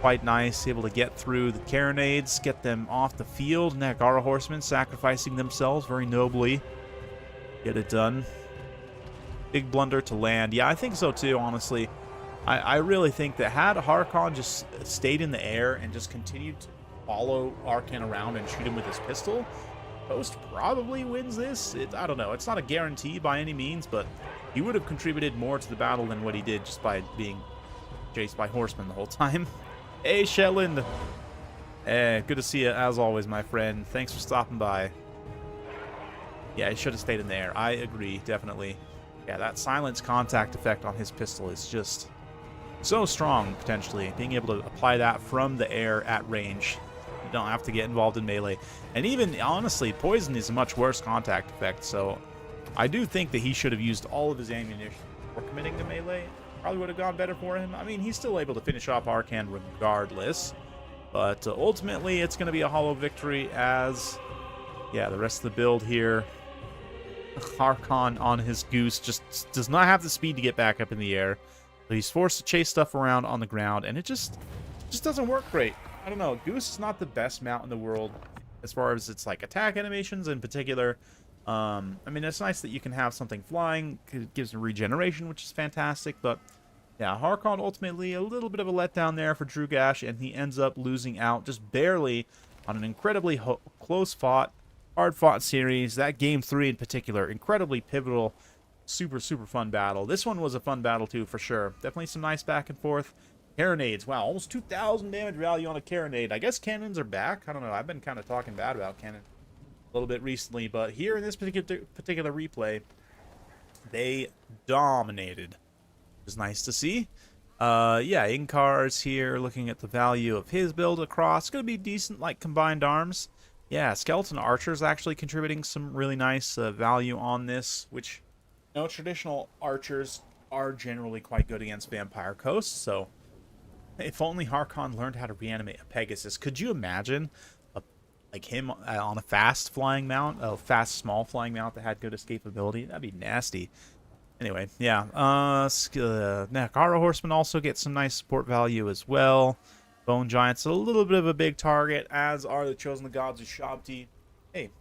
quite nice. Able to get through the Carronades, get them off the field. Nagara Horsemen sacrificing themselves very nobly. Get it done. Big blunder to land. Yeah, I think so too, honestly. I really think that had Harkon just stayed in the air and just continued to follow Arcan around and shoot him with his pistol, Coast probably wins this. I don't know. It's not a guarantee by any means, but he would have contributed more to the battle than what he did just by being chased by horsemen the whole time. Hey, Shetland. Good to see you, as always, my friend. Thanks for stopping by. Yeah, he should have stayed in there. I agree, definitely. Yeah, that silence contact effect on his pistol is just so strong, potentially. Being able to apply that from the air at range. You don't have to get involved in melee. And even, honestly, poison is a much worse contact effect, so I do think that he should have used all of his ammunition before committing to melee. Probably would have gone better for him. I mean, he's still able to finish off Arcan regardless, but ultimately it's going to be a hollow victory as, yeah, the rest of the build here Harkon on his Goose just does not have the speed to get back up in the air. So he's forced to chase stuff around on the ground, and it just doesn't work great. I don't know. Goose is not the best mount in the world as far as its like attack animations in particular. I mean, it's nice that you can have something flying. It gives him regeneration, which is fantastic. But yeah, Harkon ultimately a little bit of a letdown there for Drugash, and he ends up losing out just barely on an incredibly close-fought, hard-fought series. That Game 3 in particular, incredibly pivotal, super fun battle. This one was a fun battle too, for sure. Definitely some nice back and forth. Carronades, wow, almost 2,000 damage value on a Carronade. I guess cannons are back. I don't know. I've been kind of talking bad about cannon a little bit recently, but here in this particular replay, they dominated. It was nice to see. Yeah, Inkar's here looking at the value of his build across. It's going to be decent, like combined arms. Yeah, Skeleton Archer's actually contributing some really nice value on this, which, you know, traditional archers are generally quite good against Vampire Coast, so if only Harkon learned how to reanimate a Pegasus. Could you imagine like him on a fast flying mount, a fast small flying mount that had good escapability? That'd be nasty. Anyway, yeah. Nakara Horseman also gets some nice support value as well. Bone Giant's a little bit of a big target, as are the Chosen of Gods of Shabti. Hey,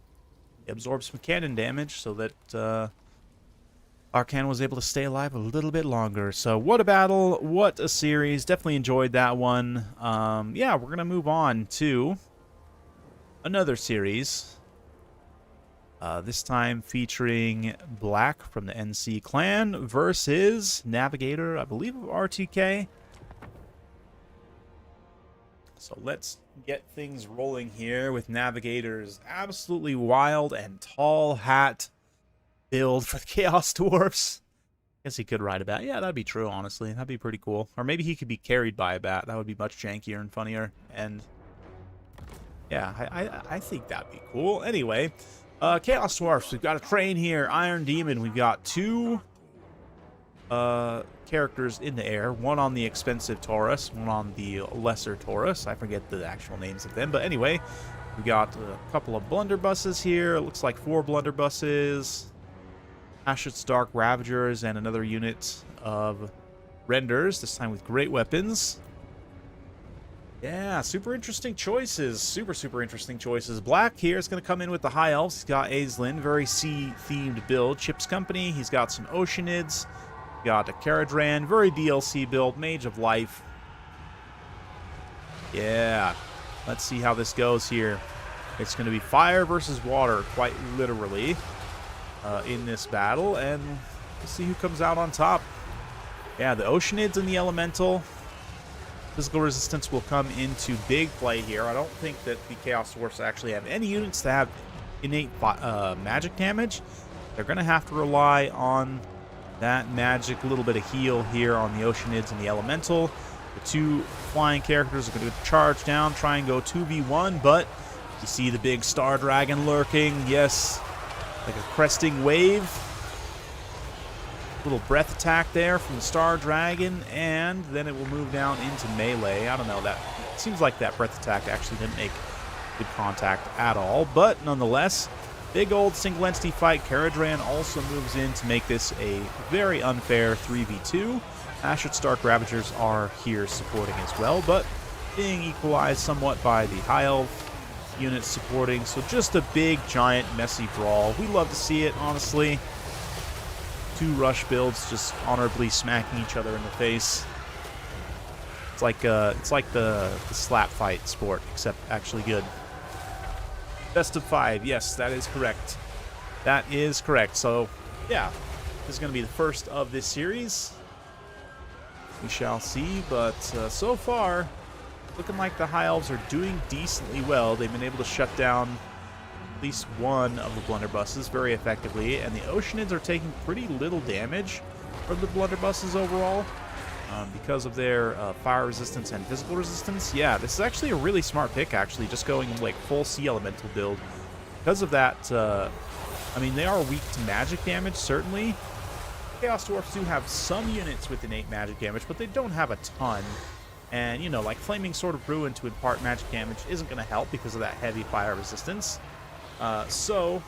he absorbs some cannon damage so that Arcan was able to stay alive a little bit longer. So what a battle, what a series. Definitely enjoyed that one. Yeah, we're going to move on to another series. This time featuring Black from the NC clan versus Navigator, I believe, of RTK. So let's get things rolling here with Navigator's absolutely wild and tall hat build for the Chaos Dwarfs. Guess he could ride a bat. Yeah, that'd be true, honestly. That'd be pretty cool. Or maybe he could be carried by a bat. That would be much jankier and funnier. And yeah, I think that'd be cool. Anyway, Chaos Dwarfs. We've got a train here. Iron Demon. We've got two characters in the air. One on the expensive Taurus. One on the lesser Taurus. I forget the actual names of them. But anyway, we got a couple of blunderbusses here. It looks like 4 blunderbusses. Ashit's Dark Ravagers and another unit of Renders, this time with great weapons. Yeah, super interesting choices. Super interesting choices. Black here is going to come in with the High Elves. He's got Aislinn, very sea-themed build. Chip's Company, he's got some Oceanids. Got a Caradran, very DLC build. Mage of Life. Yeah, let's see how this goes here. It's going to be fire versus water, quite literally. In this battle, and we'll see who comes out on top. Yeah, the Oceanids and the Elemental. Physical resistance will come into big play here. I don't think that the Chaos Dwarfs actually have any units that have innate magic damage. They're going to have to rely on that magic, a little bit of heal here on the Oceanids and the Elemental. The 2 flying characters are going to charge down, try and go 2v1, but you see the big Star Dragon lurking. Yes, like a cresting wave. Little breath attack there from the Star Dragon, and then it will move down into melee. I don't know, that it seems like that breath attack actually didn't make good contact at all, but nonetheless, big old single entity fight. Caradran also moves in to make this a very unfair 3v2. Ashit's Dark Ravagers are here supporting as well, but being equalized somewhat by the High Elf units supporting. So just a big, giant, messy brawl. We love to see it, honestly. 2 rush builds just honorably smacking each other in the face. It's like the slap fight sport, except actually good. Best of 5. Yes, that is correct. That is correct. So, yeah, this is going to be the first of this series. We shall see, but so far, looking like the High Elves are doing decently well. They've been able to shut down at least one of the blunderbusses very effectively, and the Oceanids are taking pretty little damage from the blunderbusses overall because of their fire resistance and physical resistance. Yeah, this is actually a really smart pick, actually, just going like full Sea Elemental build. Because of that, I mean, they are weak to magic damage, certainly. Chaos Dwarfs do have some units with innate magic damage, but they don't have a ton. And, you know, like Flaming Sword of Ruin to impart magic damage isn't going to help because of that heavy fire resistance. So,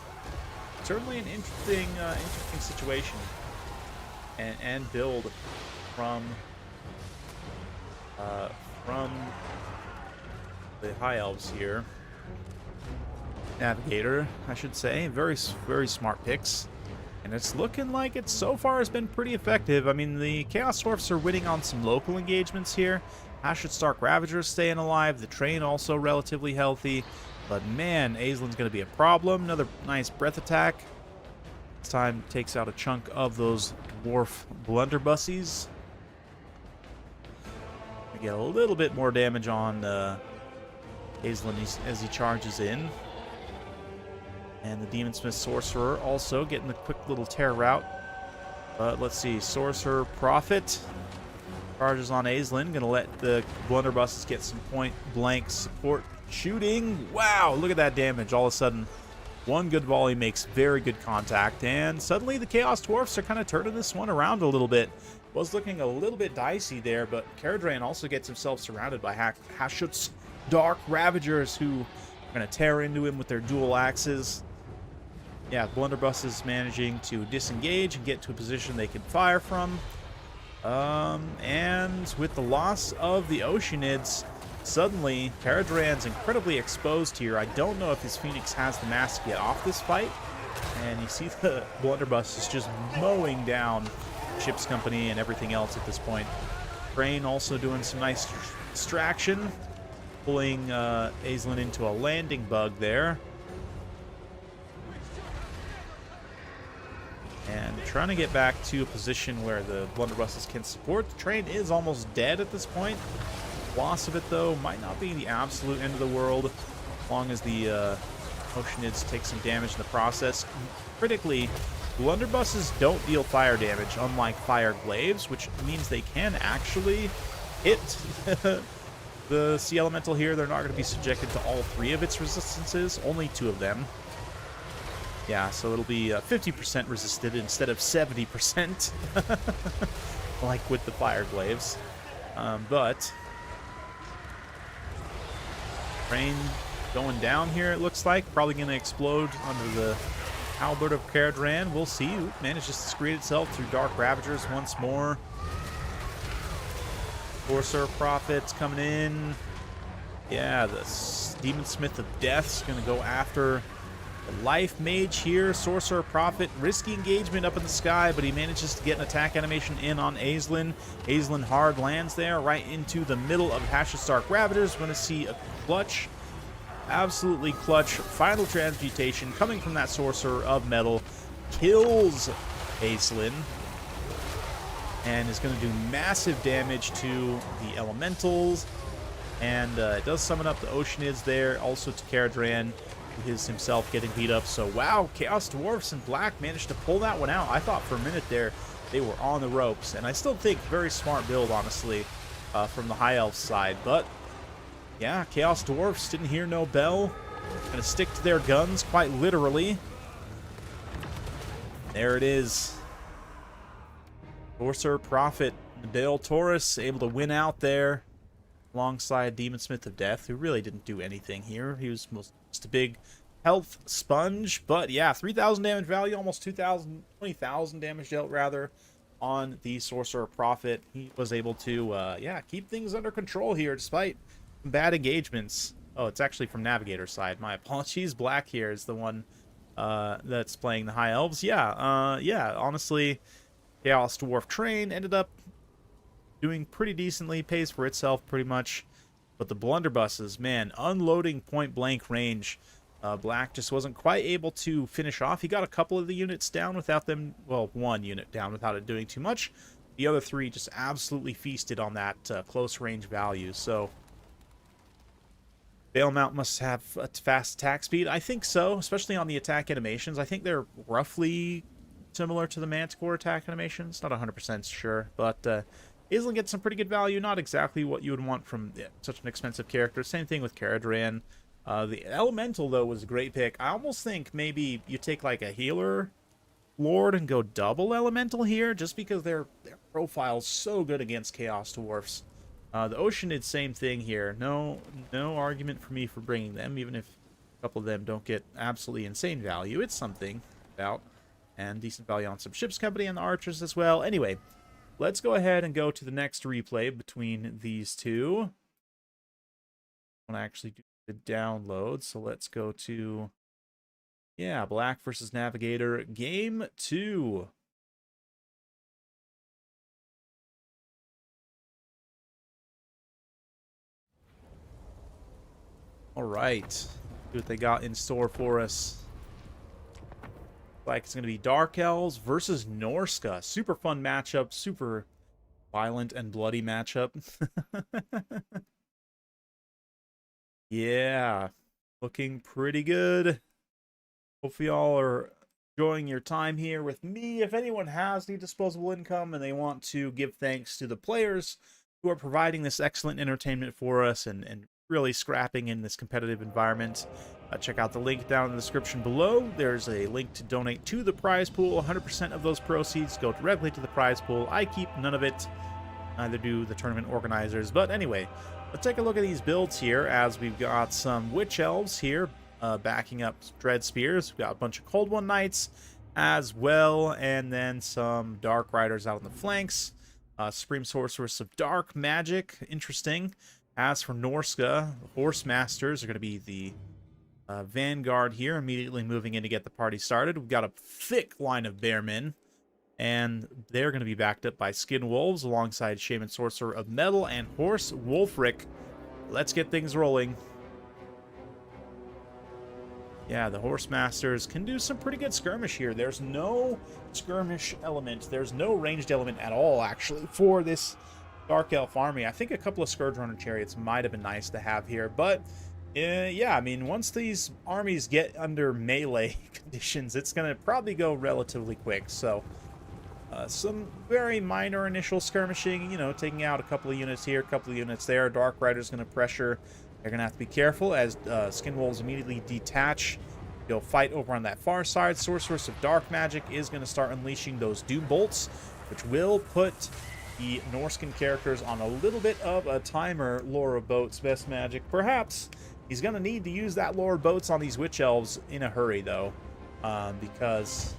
certainly an interesting situation and build from the High Elves here. Navigator, I should say. Very smart picks. And it's looking like it so far has been pretty effective. I mean, the Chaos Dwarfs are winning on some local engagements here. Hashut Stark Ravagers staying alive. The train also relatively healthy. But man, Aislin's going to be a problem. Another nice breath attack. This time takes out a chunk of those dwarf blunderbusses. We get a little bit more damage on Aislinn as he charges in. And the Demon Smith Sorcerer also getting the quick little tear route. But let's see, Sorcerer Prophet charges on Aislinn. Gonna let the blunderbusses get some point blank support shooting. Wow, look at that damage. All of a sudden, one good volley makes very good contact. And suddenly the Chaos Dwarfs are kind of turning this one around a little bit. Was looking a little bit dicey there, but Caradhran also gets himself surrounded by Hashut's Dark Ravagers, who are going to tear into him with their dual axes. Yeah, Blunderbuss is managing to disengage and get to a position they can fire from. And with the loss of the Oceanids, suddenly Caradhran's incredibly exposed here. I don't know if his Phoenix has the mass to get off this fight. And you see the Blunderbuss is just mowing down Ship's Company and everything else at this point. Crane also doing some nice distraction, pulling Aislinn into a landing bug there. And trying to get back to a position where the blunderbusses can support. The train is almost dead at this point. Loss of it, though, might not be the absolute end of the world, as long as the Oceanids take some damage in the process. Critically, blunderbusses don't deal fire damage, unlike fire glaives, which means they can actually hit the Sea Elemental here. They're not going to be subjected to all three of its resistances, only two of them. Yeah, so it'll be 50% resisted instead of 70%, like with the fire glaives. But train going down here, it looks like. Probably going to explode under the halberd of Caradhran. We'll see. Ooh, manages to screen itself through Dark Ravagers once more. Sorcerer Prophet's coming in. Yeah, the Demon Smith of Death's going to go after the Life Mage here. Sorcerer Prophet, risky engagement up in the sky, but he manages to get an attack animation in on Aislinn. Aislinn hard lands there, right into the middle of Hashut Stark Ravagers. We're going to see a clutch, absolutely clutch, final transmutation coming from that Sorcerer of Metal. Kills Aislinn, and is going to do massive damage to the Elementals. And it does summon up the Oceanids there, also to Caradhran, who is himself getting beat up. So, wow, Chaos Dwarfs and Black managed to pull that one out. I thought for a minute there they were on the ropes. And I still think very smart build, honestly, from the High Elf side. But, yeah, Chaos Dwarfs didn't hear no bell. Going to stick to their guns, quite literally. There it is. Sorcerer Prophet, Bale Taurus, able to win out there alongside Demon Smith of Death, who really didn't do anything here. He was just a big health sponge. But yeah, 3,000 damage value, almost 20,000 damage dealt, rather, on the Sorcerer Prophet. He was able to, yeah, keep things under control here despite bad engagements. Oh, it's actually from Navigator's side. My apologies. Black here is the one that's playing the High Elves. Yeah, yeah, honestly, Chaos Dwarf Train ended up doing pretty decently, pays for itself pretty much. But the blunderbusses, man, unloading point-blank range. Black just wasn't quite able to finish off. He got a couple of the units down without them, well, one unit down without it doing too much. The other three just absolutely feasted on that close range value. So Bailmount must have a fast attack speed. I think so, especially on the attack animations. I think they're roughly similar to the Manticore attack animations. Not 100% sure, but Aislinn gets some pretty good value. Not exactly what you would want from such an expensive character. Same thing with Caradhran. The Elemental, though, was a great pick. I almost think maybe you take like a Healer Lord and go double Elemental here, just because their profile's so good against Chaos Dwarfs. The Oceanid, same thing here. No argument for me for bringing them, even if a couple of them don't get absolutely insane value. It's something. out. And decent value on some ships company and the archers as well. Anyway, let's go ahead and go to the next replay between these two. I want to actually do the download, so let's go to, yeah, Black versus Navigator, Game 2. All right, see what they got in store for us. Like it's going to be Dark Elves versus Norska. Super fun matchup, super violent and bloody matchup. Yeah, looking pretty good. Hopefully y'all are enjoying your time here with me. If anyone has any disposable income and they want to give thanks to the players who are providing this excellent entertainment for us and really scrapping in this competitive environment, check out the link down in the description below. There's a link to donate to the prize pool. 100% of those proceeds go directly to the prize pool. I keep none of it. Neither do the tournament organizers. But anyway, let's take a look at these builds here, as we've got some Witch Elves here backing up Dread Spears. We've got a bunch of Cold One Knights as well, and then some Dark Riders out on the flanks. Supreme Sorceress of Dark Magic, interesting. As for Norska, the Horse Masters are going to be the vanguard here, immediately moving in to get the party started. We've got a thick line of Bearmen, and they're going to be backed up by Skin Wolves alongside Shaman Sorcerer of Metal and Horse Wolfric. Let's get things rolling. Yeah, the Horse Masters can do some pretty good skirmish here. There's no skirmish element. There's no ranged element at all, actually, for this Dark Elf army. I think a couple of Scourge Runner Chariots might have been nice to have here, but yeah, I mean, once these armies get under melee conditions, it's going to probably go relatively quick. So some very minor initial skirmishing, you know, taking out a couple of units here, a couple of units there. Dark Rider's going to pressure. They're going to have to be careful as Skin Wolves immediately detach. They'll fight over on that far side. Sorceress of Dark Magic is going to start unleashing those Doom Bolts, which will put the Norskin characters on a little bit of a timer. Lore of Boats, best magic. Perhaps he's going to need to use that Lore of Boats on these Witch Elves in a hurry, though, because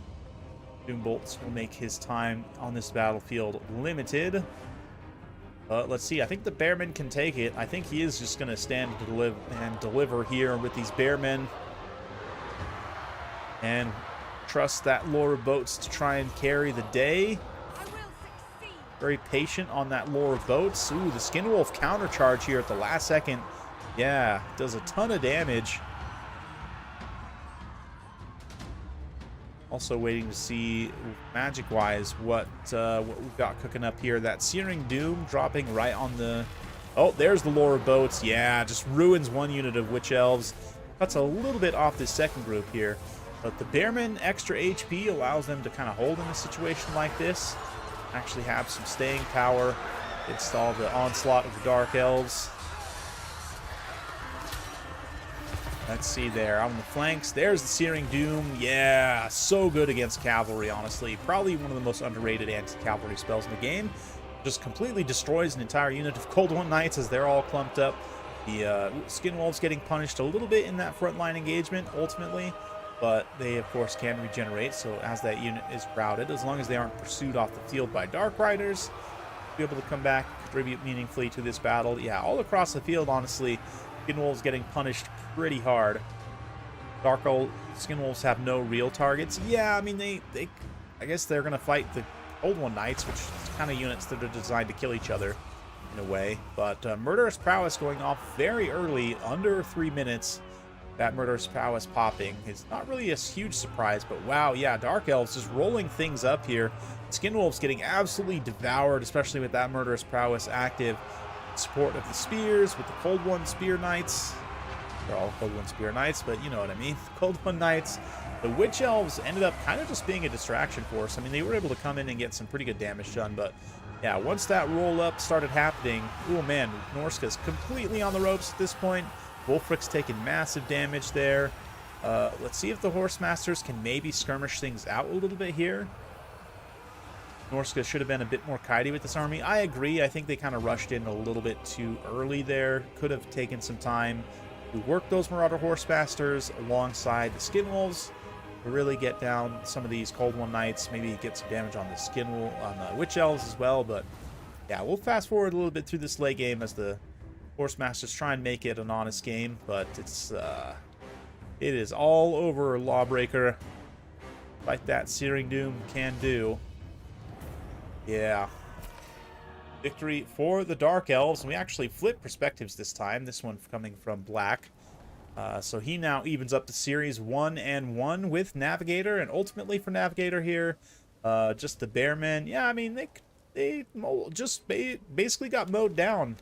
Doom Bolts will make his time on this battlefield limited. Let's see. I think the Bearmen can take it. I think he is just going to stand and deliver here with these Bearmen. And trust that Lore of Boats to try and carry the day. Very patient on that Lore of Boats. Ooh, the Skin Wolf countercharge here at the last second. Yeah, does a ton of damage. Also waiting to see, magic-wise, what we've got cooking up here. That Searing Doom dropping right on the... Oh, there's the Lore of Boats. Yeah, just ruins one unit of Witch Elves. Cuts a little bit off this second group here. But the Bearmen extra HP allows them to kind of hold in a situation like this. Actually have some staying power. Install the Onslaught of the Dark Elves. Let's see there. On the flanks, there's the Searing Doom. Yeah, so good against cavalry, honestly. Probably one of the most underrated anti-cavalry spells in the game. Just completely destroys an entire unit of Cold One Knights as they're all clumped up. The Skin Wolves getting punished a little bit in that frontline engagement, ultimately. But they, of course, can regenerate, so as that unit is routed, as long as they aren't pursued off the field by Dark Riders, be able to come back, contribute meaningfully to this battle. Yeah, all across the field, honestly, Skin Wolves getting punished pretty hard. Skin Wolves have no real targets. Yeah, I mean, I guess they're going to fight the Old One Knights, which is kind of units that are designed to kill each other, in a way. But Murderous Prowess going off very early, under 3 minutes. That Murderous Prowess popping is not really a huge surprise, but wow, yeah, Dark Elves just rolling things up here. Skin Wolves getting absolutely devoured, especially with that Murderous Prowess active. Support of the Spears with the Cold One Spear Knights. They're all Cold One Spear Knights, but you know what I mean. Cold One Knights. The Witch Elves ended up kind of just being a distraction for us. I mean, they were able to come in and get some pretty good damage done, but yeah, once that roll up started happening, oh man, Norska's completely on the ropes at this point. Wolfric's taking massive damage there. Let's see if the Horse Masters can maybe skirmish things out a little bit here. Norska should have been a bit more kitey with this army. I agree. I think they kind of rushed in a little bit too early there. Could have taken some time to work those Marauder Horse Masters alongside the Skin Wolves. to really get down some of these Cold One Knights, maybe get some damage on the on the Witch Elves as well. But yeah, we'll fast forward a little bit through this late game as the Force Masters try and make it an honest game, but it is all over Lawbreaker. Like that Searing Doom can do. Yeah. Victory for the Dark Elves. And we actually flip perspectives this time. This one coming from Black. So he now evens up the series 1-1 with Navigator. And ultimately for Navigator here, just the Bearmen. Yeah, I mean, they just basically got mowed down.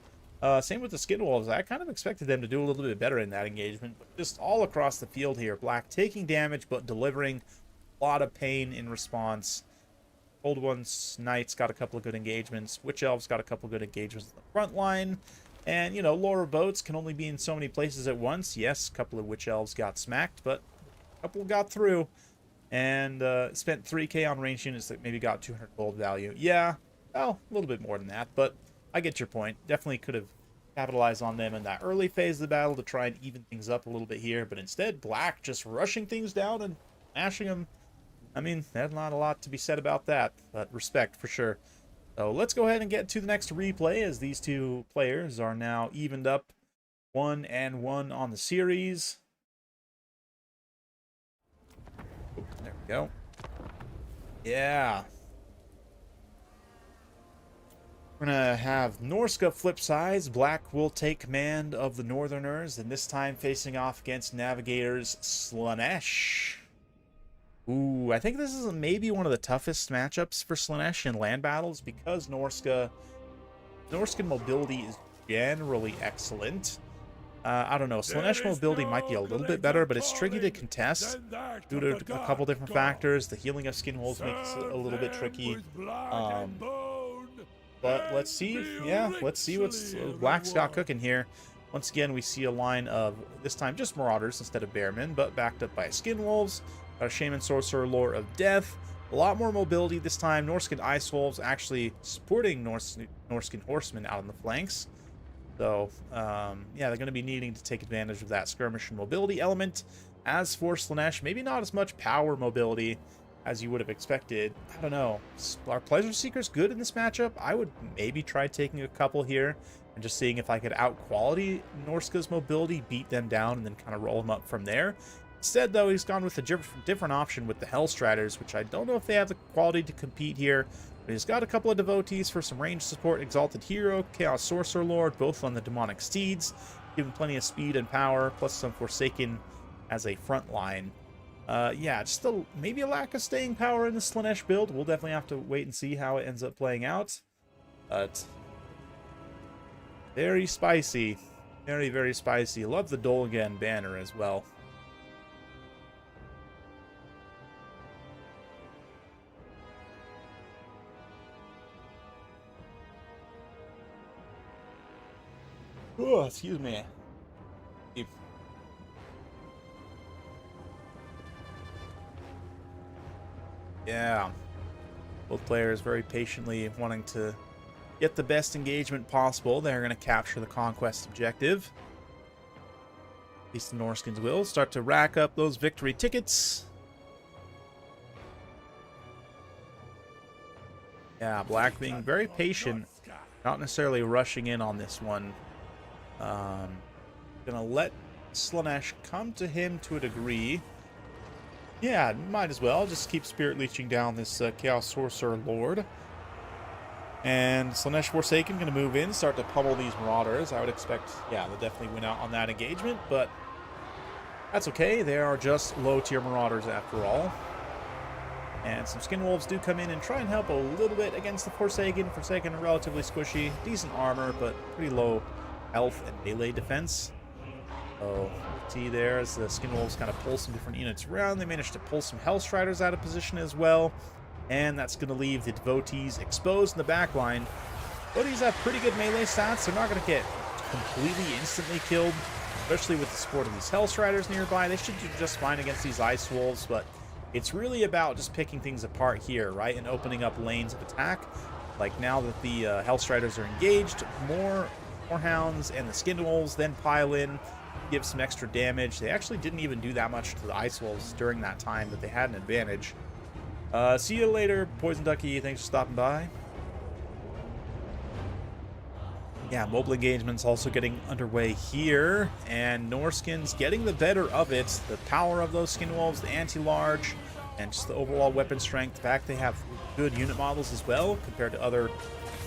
Same with the Skinwolves. I kind of expected them to do a little bit better in that engagement. But just all across the field here. Black taking damage, but delivering a lot of pain in response. Cold One's Knights got a couple of good engagements. Witch Elves got a couple of good engagements in the front line. And, you know, Laura Boats can only be in so many places at once. Yes, a couple of Witch Elves got smacked, but a couple got through. And spent 3k on range units that maybe got 200 gold value. Yeah, well, a little bit more than that, but I get your point. Definitely could have capitalized on them in that early phase of the battle to try and even things up a little bit here. But instead, Black just rushing things down and mashing them. I mean, there's not a lot to be said about that, but respect for sure. So let's go ahead and get to the next replay as these two players are now evened up 1-1 on the series. There we go. Yeah. We're going to have Norska flip sides. Black will take command of the Northerners, and this time facing off against Navigators Slaanesh. Ooh, I think this is maybe one of the toughest matchups for Slaanesh in land battles because Norskan mobility is generally excellent. I don't know, Slaanesh mobility might be a little bit better, but it's tricky to contest due to a couple different factors. The healing of Skinwolves makes it a little bit tricky. But let's see, yeah, let's see what's Black's got cooking here. Once again, we see a line of, this time, just Marauders instead of Bearmen, but backed up by Skinwolves. Got a Shaman Sorcerer, Lore of Death. A lot more mobility this time. Norskan Ice Wolves actually supporting Norskan Horsemen out on the flanks. So, yeah, they're going to be needing to take advantage of that skirmish and mobility element. As for Slaanesh, maybe not as much power mobility as you would have expected. I don't know. Are Pleasure Seekers good in this matchup? I would maybe try taking a couple here and just seeing if I could out-quality Norska's mobility, beat them down, and then kind of roll them up from there. Instead, though, he's gone with a different option with the Hellstriders, which I don't know if they have the quality to compete here. But he's got a couple of devotees for some range support, Exalted Hero, Chaos Sorcerer Lord, both on the Demonic Steeds, giving plenty of speed and power, plus some Forsaken as a front line. Yeah, just maybe a lack of staying power in the Slaanesh build. We'll definitely have to wait and see how it ends up playing out. But very spicy. Very, very spicy. Love the Dolgan banner as well. Oh, excuse me. Yeah. Both players very patiently wanting to get the best engagement possible. They're going to capture the conquest objective. At least the Norskins will start to rack up those victory tickets. Yeah, Black being very patient, not necessarily rushing in on this one. Gonna let Slaanesh come to him to a degree. Yeah, might as well. Just keep Spirit Leeching down this Chaos Sorcerer Lord. And Slaanesh Forsaken gonna move in, start to pummel these Marauders. I would expect, yeah, they'll definitely win out on that engagement, but that's okay. They are just low-tier Marauders after all. And some Skinwolves do come in and try and help a little bit against the Forsaken. Forsaken are relatively squishy, decent armor, but pretty low health and melee defense. So, see there as the Skinwolves kind of pull some different units around. They managed to pull some Hellstriders out of position as well. And that's going to leave the Devotees exposed in the back line. Devotees have pretty good melee stats. They're not going to get completely instantly killed, especially with the support of these Hellstriders nearby. They should do just fine against these Ice Wolves, but it's really about just picking things apart here, right? And opening up lanes of attack. Like now that the Hellstriders are engaged, more Hounds and the Skinwolves then pile in, give some extra damage. They actually didn't even do that much to the Ice Wolves during that time, but they had an advantage. See you later, Poison Ducky. Thanks for stopping by. Yeah, mobile engagement's also getting underway here, and Norskin's getting the better of it. The power of those Skin Wolves, the anti-large, and just the overall weapon strength. The fact they have good unit models as well compared to other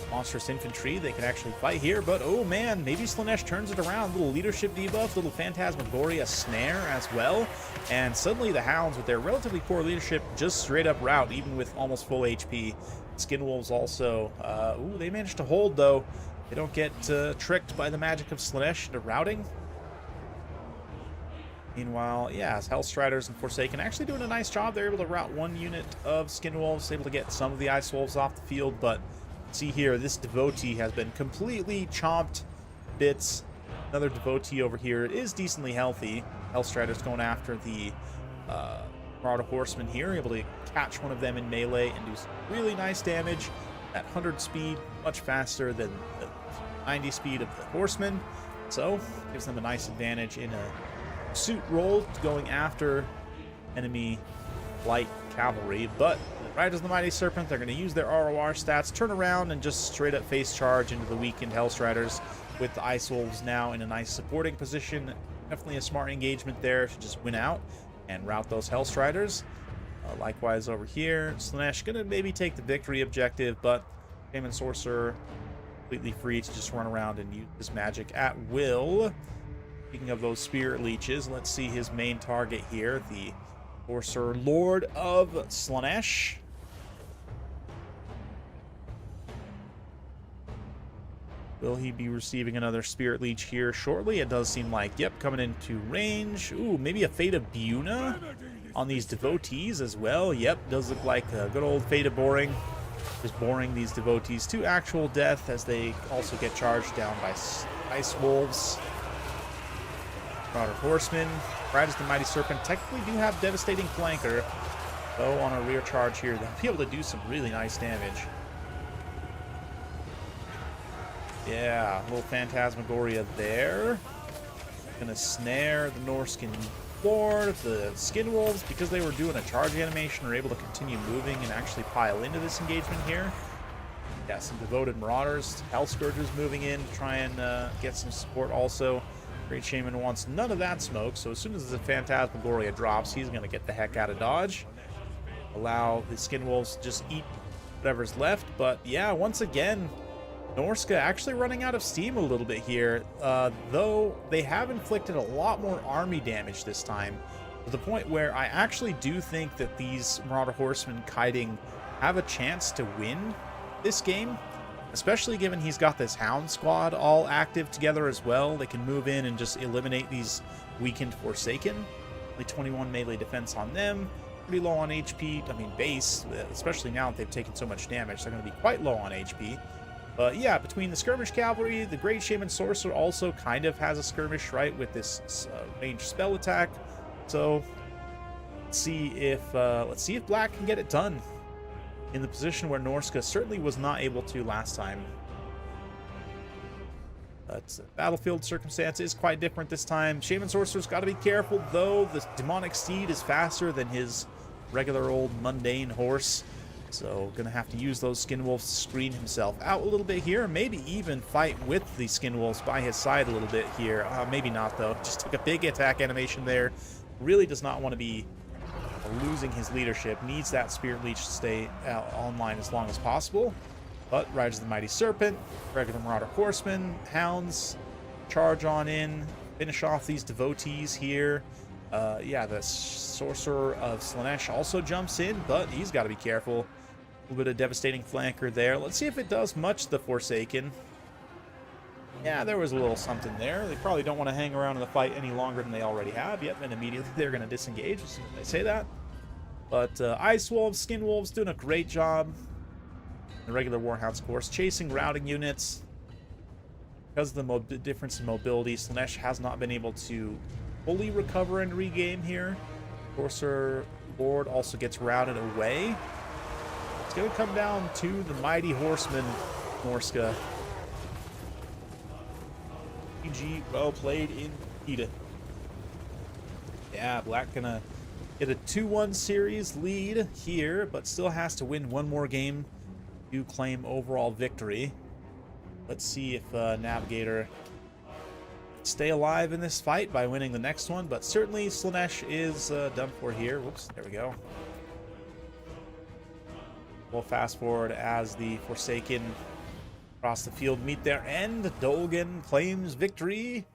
monstrous infantry. They can actually fight here, but oh man, maybe Slaanesh turns it around. Little leadership debuff, little Phantasmagoria snare as well, and suddenly the Hounds with their relatively poor leadership just straight up rout, even with almost full HP. Skin Wolves also, ooh, they managed to hold though. They don't get tricked by the magic of Slaanesh into routing. Meanwhile, yeah, Hellstriders and Forsaken actually doing a nice job. They're able to rout one unit of Skin Wolves, able to get some of the Ice Wolves off the field, but see here, this Devotee has been completely chomped bits. Another Devotee over here. It is decently healthy. Hellstriders going after the Marauder Horseman here, able to catch one of them in melee and do some really nice damage at 100 speed, much faster than the 90 speed of the Horseman. So, gives them a nice advantage in a pursuit role going after enemy light cavalry. But Riders of the Mighty Serpent, they're going to use their ROR stats, turn around, and just straight up face charge into the weakened Hellstriders with the Ice Wolves now in a nice supporting position. Definitely a smart engagement there to just win out and rout those Hellstriders. Likewise over here, Slaanesh going to maybe take the victory objective, but Shaman Sorcerer completely free to just run around and use his magic at will. Speaking of those Spirit Leeches, let's see his main target here, the Sorcerer Lord of Slaanesh. Will he be receiving another Spirit Leech here shortly? It does seem like, yep, coming into range. Ooh, maybe a Fate of Buna on these Devotees as well. Yep, does look like a good old Fate of Boring. Just boring these Devotees to actual death as they also get charged down by Ice Wolves. Marauder Horsemen. Riders of the Mighty Serpent technically do have devastating flanker, though on a rear charge here, they'll be able to do some really nice damage. Yeah, a little Phantasmagoria there. Gonna snare the Norskin Lord. The Skin Wolves, because they were doing a charge animation, are able to continue moving and actually pile into this engagement here. Yeah, some devoted Marauders. Hell Scourgers moving in to try and get some support also. Great Shaman wants none of that smoke, so as soon as the Phantasmagoria drops, he's going to get the heck out of dodge. Allow the Skin Wolves to just eat whatever's left. But yeah, once again, Norska actually running out of steam a little bit here, though they have inflicted a lot more army damage this time, to the point where I actually do think that these Marauder Horsemen kiting have a chance to win this game. Especially given he's got this Hound squad all active together as well. They can move in and just eliminate these weakened Forsaken. Only 21 melee defense on them. Pretty low on HP. I mean, base, especially now that they've taken so much damage, they're going to be quite low on HP. But yeah, between the Skirmish Cavalry, the Great Shaman Sorcerer also kind of has a skirmish, right, with this ranged spell attack. So let's see if Black can get it done in the position where Norska certainly was not able to last time. But battlefield circumstance is quite different this time. Shaman Sorcerer's got to be careful, though. The Demonic Steed is faster than his regular old mundane horse. So gonna have to use those Skin Wolves to screen himself out a little bit here. Maybe even fight with the Skin Wolves by his side a little bit here. Maybe not, though. Just took a big attack animation there. Really does not want to be losing his leadership. Needs that Spirit Leech to stay online as long as possible. But Riders of the Mighty Serpent, regular Marauder Horsemen, Hounds, charge on in, finish off these Devotees here. Yeah, the Sorcerer of Slaanesh also jumps in, but he's got to be careful. A little bit of devastating flanker there. Let's see if it does much to the Forsaken. Yeah, there was a little something there. They probably don't want to hang around in the fight any longer than they already have. Yep, and immediately they're going to disengage as soon as they say that. But Ice Wolves, Skin Wolves doing a great job. The regular Warhounds, of course, chasing routing units. Because of the difference in mobility, Slaanesh has not been able to fully recover and regame here. Sorcerer Lord also gets routed away. It's going to come down to the Mighty Horseman, Norska. GG, well played indeed. Yeah, Black gonna get a 2-1 series lead here, but still has to win one more game to claim overall victory. Let's see if Navigator stay alive in this fight by winning the next one, but certainly Slaanesh is done for here. Whoops, there we go. We'll fast forward as the Forsaken across the field meet their end. Dolgan claims victory.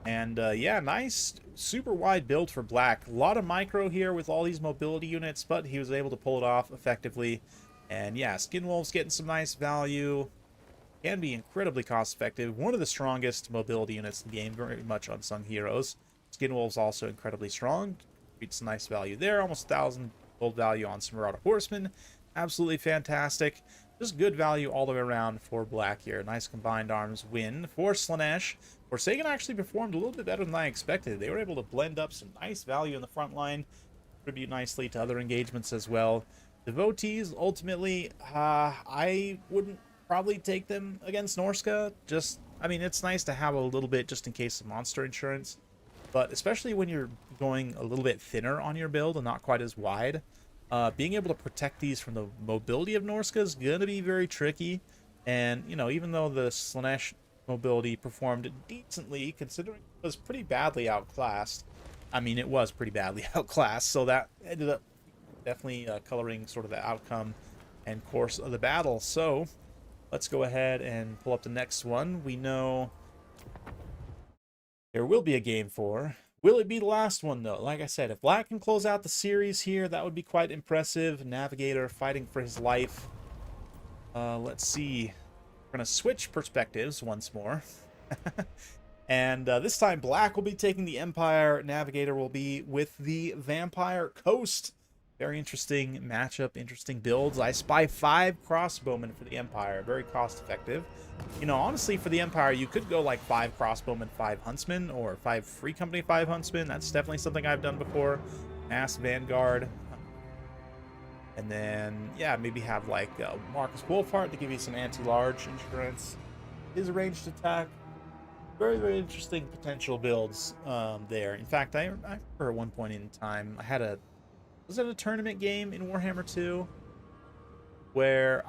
And yeah, nice, super wide build for Black. A lot of micro here with all these mobility units, but he was able to pull it off effectively. And yeah, Skinwolf's getting some nice value. Can be incredibly cost effective. One of the strongest mobility units in the game, very much unsung heroes. Skinwolf's also incredibly strong. Reads some nice value there. Almost 1,000 gold value on some Marauder Horsemen. Absolutely fantastic. Just good value all the way around for Black here. Nice combined arms win for Slaanesh. Forsaken actually performed a little bit better than I expected. They were able to blend up some nice value in the front line, contribute nicely to other engagements as well. Devotees, ultimately, I wouldn't probably take them against Norska. Just, I mean, it's nice to have a little bit just in case of monster insurance. But especially when you're going a little bit thinner on your build and not quite as wide, being able to protect these from the mobility of Norska is going to be very tricky. And, you know, even though the Slaanesh mobility performed decently, considering it was pretty badly outclassed. I mean, it was pretty badly outclassed, so that ended up definitely coloring sort of the outcome and course of the battle. So let's go ahead and pull up the next one. We know there will be a game 4. Will it be the last one, though? Like I said, if Black can close out the series here, that would be quite impressive. Navigator fighting for his life. Let's see. We're going to switch perspectives once more. And this time, Black will be taking the Empire. Navigator will be with the Vampire Coast. Very interesting matchup, interesting builds. I spy 5 crossbowmen for the Empire. Very cost-effective. You know, honestly, for the Empire, you could go like 5 crossbowmen, 5 huntsmen, or 5 Free Company, 5 huntsmen. That's definitely something I've done before. Mass Vanguard. And then, yeah, maybe have like Marcus Wolfhart to give you some anti-large insurance. His ranged attack. Very, very interesting potential builds there. In fact, I remember at one point in time, I had a... Was it a tournament game in Warhammer 2? Where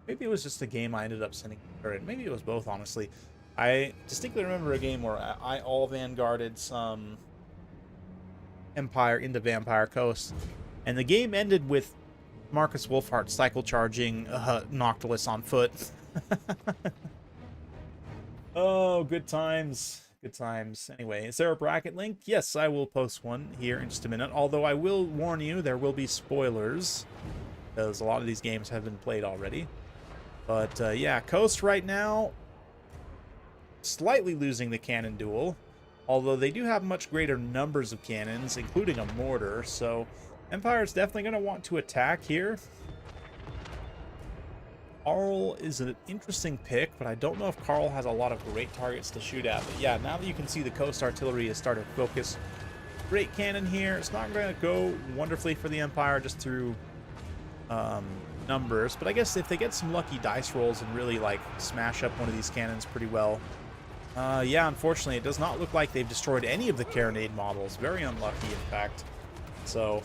maybe it was just a game I ended up sending, or maybe it was both, honestly. I distinctly remember a game where I all vanguarded some Empire into Vampire Coast, and the game ended with Marcus Wolfhart cycle charging Noctilus on foot. Oh, good times. Good times. Anyway, is there a bracket link? Yes, I will post one here in just a minute. Although I will warn you, there will be spoilers, because a lot of these games have been played already. But yeah, Coast right now, slightly losing the cannon duel. Although they do have much greater numbers of cannons, including a mortar. So Empire is definitely going to want to attack here. Carl is an interesting pick, but I don't know if Carl has a lot of great targets to shoot at. But yeah, now that you can see the Coast Artillery has started to focus. Great cannon here. It's not going to go wonderfully for the Empire just through numbers. But I guess if they get some lucky dice rolls and really like smash up one of these cannons pretty well. Yeah, unfortunately, it does not look like they've destroyed any of the Carronade models. Very unlucky, in fact. So...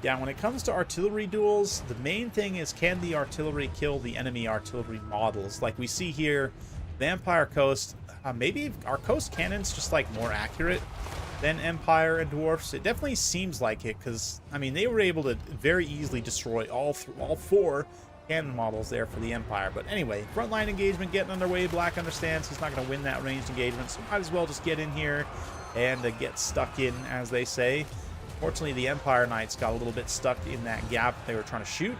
yeah, when it comes to artillery duels, the main thing is, can the artillery kill the enemy artillery models? Like we see here, Vampire Coast, maybe our Coast cannons just like more accurate than Empire and Dwarfs. It definitely seems like it, because, I mean, they were able to very easily destroy all 4 cannon models there for the Empire. But anyway, frontline engagement getting underway. Black understands he's not going to win that ranged engagement, so might as well just get in here and get stuck in, as they say. Fortunately, the Empire Knights got a little bit stuck in that gap they were trying to shoot,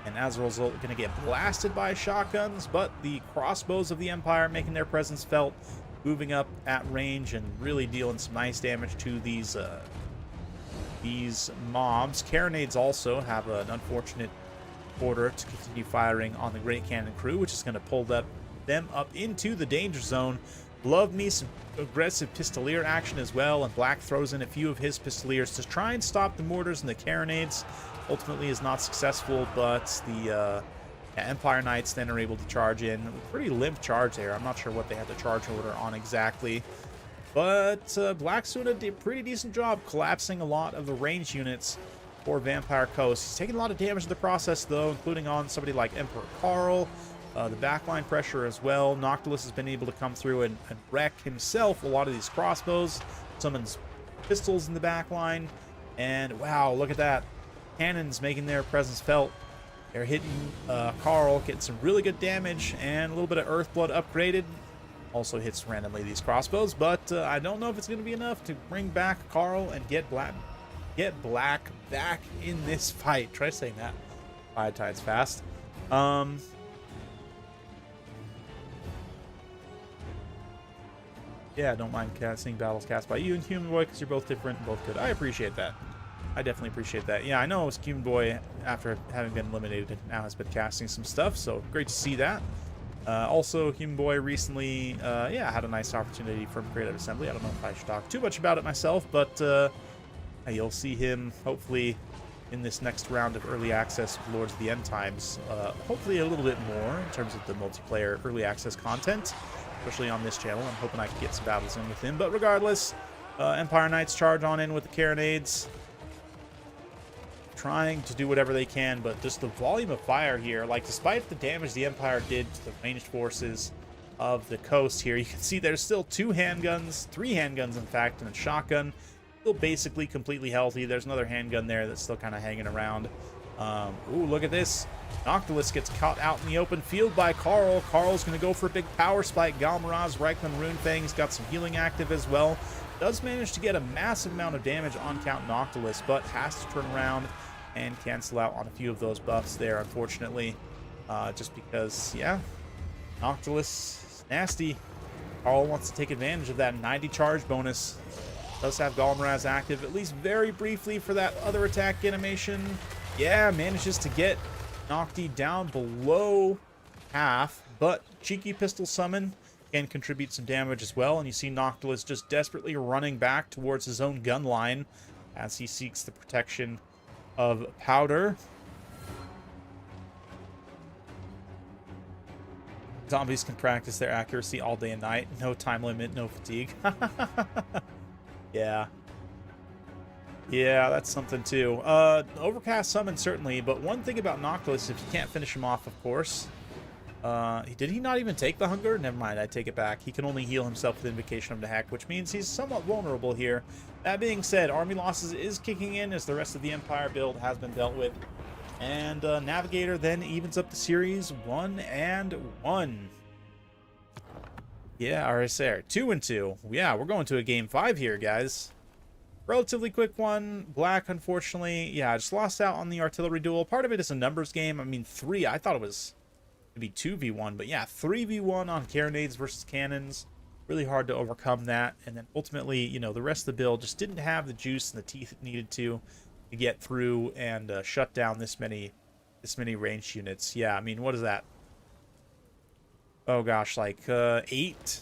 and as a result, going to get blasted by shotguns, but the crossbows of the Empire making their presence felt, moving up at range and really dealing some nice damage to these mobs. Carronades also have an unfortunate order to continue firing on the Great Cannon crew, which is going to pull them up into the danger zone. Love me some aggressive Pistolier action as well, and Black throws in a few of his Pistoliers to try and stop the mortars and the Carronades. Ultimately is not successful, but the Empire Knights then are able to charge in. Pretty limp charge there. I'm not sure what they had the charge order on exactly. But Black's doing a pretty decent job collapsing a lot of the range units for Vampire Coast. He's taking a lot of damage in the process, though, including on somebody like Emperor Carl. The backline pressure as well. Noctilus has been able to come through and wreck himself a lot of these crossbows. Summons pistols in the backline. And wow, look at that. Cannons making their presence felt. They're hitting Carl, getting some really good damage, and a little bit of Earthblood upgraded. Also hits randomly these crossbows, but I don't know if it's going to be enough to bring back Carl and get Black back in this fight. Try saying that 5 times fast. Yeah, don't mind seeing battles cast by you and Human Boy because you're both different and both good. I appreciate that. I definitely appreciate that. Yeah, I know Human Boy, after having been eliminated, now has been casting some stuff, so great to see that. Also, Human Boy recently, yeah, had a nice opportunity from Creative Assembly. I don't know if I should talk too much about it myself, but you'll see him, hopefully, in this next round of early access with Lords of the End Times. Hopefully a little bit more in terms of the multiplayer early access content, especially on this channel. I'm hoping I can get some battles in with him. But regardless, Empire Knights charge on in with the carronades, trying to do whatever they can, but just the volume of fire here, like, despite the damage the Empire did to the ranged forces of the coast here, you can see there's still 2 handguns, 3 handguns in fact, and a shotgun, still basically completely healthy. There's another handgun there that's still kind of hanging around. Ooh, look at this. Noctilus gets caught out in the open field by Carl. Carl's going to go for a big power spike. Galmaraz, Reichman, Runefang's got some healing active as well. Does manage to get a massive amount of damage on Count Noctilus, but has to turn around and cancel out on a few of those buffs there, unfortunately. Just because, yeah, Noctilus is nasty. Carl wants to take advantage of that 90 charge bonus. Does have Galmaraz active, at least very briefly, for that other attack animation. Yeah, manages to get Nocti down below half, but cheeky pistol summon can contribute some damage as well, and you see Noctilus just desperately running back towards his own gun line as he seeks the protection of Powder. Zombies can practice their accuracy all day and night. No time limit, no fatigue. Yeah. Yeah, that's something too. Overcast summon, certainly, but one thing about Noctilus, if you can't finish him off, of course. Did he not even take the hunger? Never mind, I take it back. He can only heal himself with Invocation of the Heck, which means he's somewhat vulnerable here. That being said, army losses is kicking in as the rest of the Empire build has been dealt with. And Navigator then evens up the series 1-1. Yeah, RSR 2-2. Yeah, we're going to a game 5 here, guys. Relatively quick one. Black, unfortunately, yeah, just lost out on the artillery duel. Part of it is a numbers game. I mean, 3. I thought it was maybe 2v1, but yeah, 3v1 on carronades versus cannons. Really hard to overcome that. And then ultimately, you know, the rest of the build just didn't have the juice and the teeth it needed to get through and shut down this many ranged units. Yeah, I mean, what is that? Oh gosh, like 8.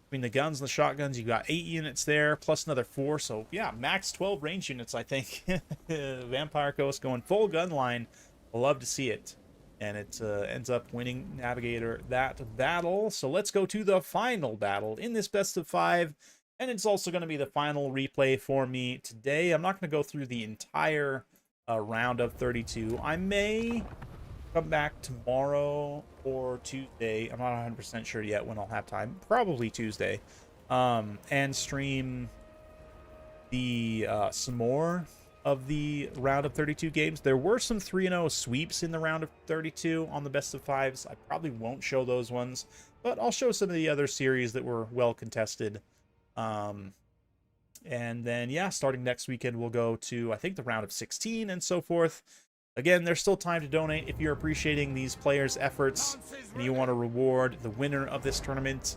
Between the guns and the shotguns, you got 8 units there, plus another 4. So yeah, max 12 range units, I think. Vampire Coast going full gun line. Love to see it. And it ends up winning Navigator that battle. So let's go to the final battle in this best of 5. And it's also going to be the final replay for me today. I'm not going to go through the entire round of 32. I may come back tomorrow or Tuesday. I'm not 100% sure yet when I'll have time. Probably Tuesday. And stream the some more of the round of 32 games. There were some 3-0 sweeps in the round of 32 on the best of 5s. I probably won't show those ones, but I'll show some of the other series that were well contested. And then, yeah, starting next weekend, we'll go to, I think, the round of 16 and so forth. Again, there's still time to donate if you're appreciating these players' efforts and you want to reward the winner of this tournament.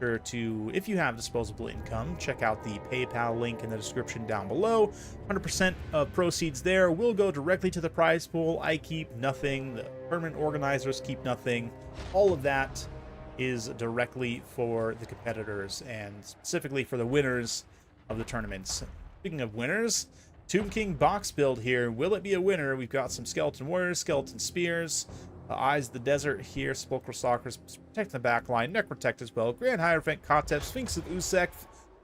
Sure to, if you have disposable income, check out the PayPal link in the description down below. 100% of proceeds there will go directly to the prize pool. I keep nothing. The tournament organizers keep nothing. All of that is directly for the competitors and specifically for the winners of the tournaments. Speaking of winners, Tomb King box build here. Will it be a winner? We've got some Skeleton Warriors, Skeleton Spears, Eyes of the Desert here. Sepulchral Stalkers protecting the back line. Necrotect as well. Grand Hierophant, Kotep, Sphinx of Usek,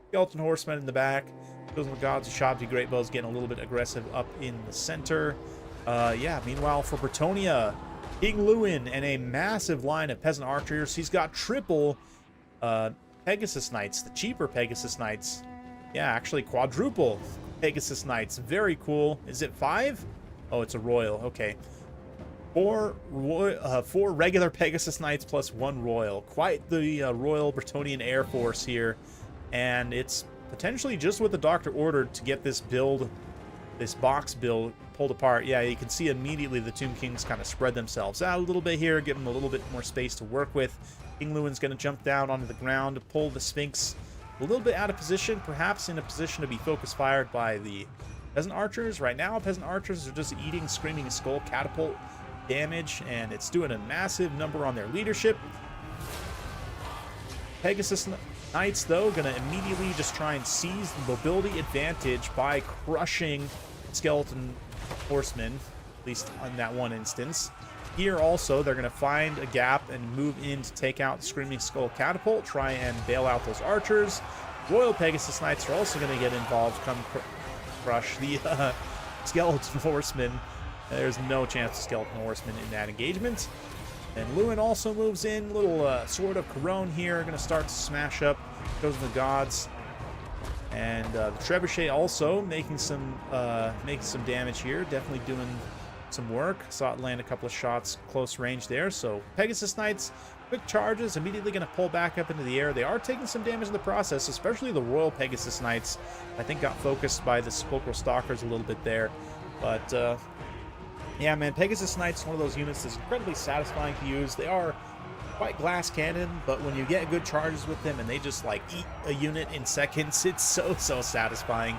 Skeleton Horsemen in the back. Chosen of Gods, Shabdi Great Bows getting a little bit aggressive up in the center. Yeah, meanwhile for Bretonia, King Lewin and a massive line of Peasant Archers. He's got triple Pegasus Knights, the cheaper Pegasus Knights. Yeah, actually quadruple Pegasus Knights. Very cool. Is it 5? Oh, it's a royal. Okay. Four regular Pegasus Knights plus 1 royal. Quite the Royal Bretonian Air Force here. And it's potentially just what the Doctor ordered to get this build, this box build, pulled apart. Yeah, you can see immediately the Tomb Kings kind of spread themselves out a little bit here, give them a little bit more space to work with. King Lewin's going to jump down onto the ground to pull the Sphinx a little bit out of position, perhaps in a position to be focus fired by the Peasant Archers. Right now, Peasant Archers are just eating Screaming Skull catapult damage, and it's doing a massive number on their leadership. Pegasus Knights, though, going to immediately just try and seize the mobility advantage by crushing Skeleton Horsemen, at least on that one instance. Here also, they're going to find a gap and move in to take out the Screaming Skull catapult, try and bail out those archers. Royal Pegasus Knights are also going to get involved, come crush the Skeleton Horsemen. There's no chance of Skeleton Horsemen in that engagement. And Lewin also moves in. Little Sword of Corone here. Going to start to smash up Chosen of the Gods. And the Trebuchet also making some damage here. Definitely doing some work. Saw it land a couple of shots close range there. So Pegasus Knights, quick charges, immediately going to pull back up into the air. They are taking some damage in the process, especially the Royal Pegasus Knights. I think got focused by the Sepulchral Stalkers a little bit there. But yeah, man, Pegasus Knights, one of those units that's incredibly satisfying to use. They are quite glass cannon, but when you get good charges with them and they just like eat a unit in seconds, it's so satisfying.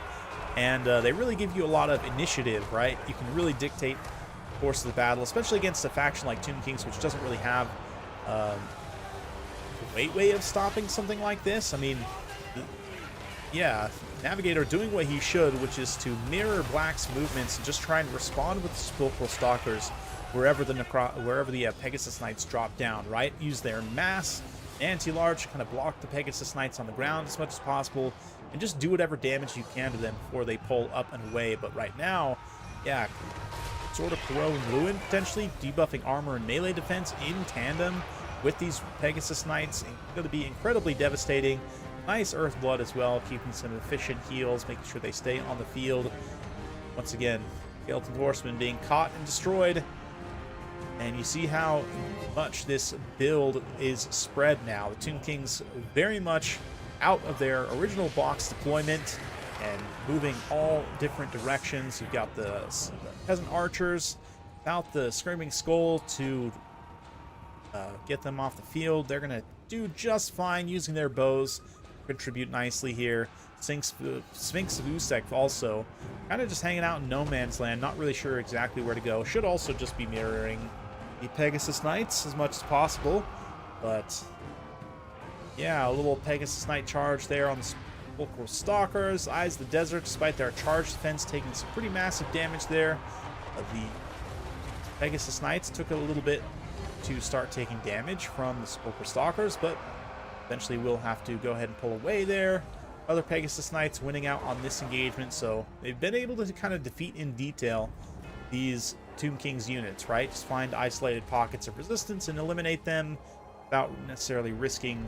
And they really give you a lot of initiative, right? You can really dictate the course of the battle, especially against a faction like Tomb Kings, which doesn't really have a great way of stopping something like this. I mean, yeah, Navigator doing what he should, which is to mirror Black's movements and just try and respond with the Sepulchral Stalkers wherever the Pegasus Knights drop down, right? Use their mass anti-large to kind of block the Pegasus Knights on the ground as much as possible and just do whatever damage you can to them before they pull up and away. But right now, yeah, Sword of Corone and Lewin potentially debuffing armor and melee defense in tandem with these Pegasus Knights. It's going to be incredibly devastating. Nice Earthblood as well, keeping some efficient heals, making sure they stay on the field. Once again, Skeleton Horsemen being caught and destroyed. And you see how much this build is spread now. The Tomb Kings very much out of their original box deployment and moving all different directions. You've got the Peasant Archers without the Screaming Skull to get them off the field. They're going to do just fine using their bows. Contribute nicely here. Sphinx of Usek also kind of just hanging out in no man's land, not really sure exactly where to go. Should also just be mirroring the Pegasus Knights as much as possible. But yeah, a little Pegasus Knight charge there on the Sepulchral Stalkers. Eyes of the Desert, despite their charge defense, taking some pretty massive damage there. The Pegasus Knights took a little bit to start taking damage from the Sepulchral Stalkers, but eventually we'll have to go ahead and pull away there. Other Pegasus Knights winning out on this engagement, so they've been able to kind of defeat in detail these Tomb Kings units, right? Just find isolated pockets of resistance and eliminate them without necessarily risking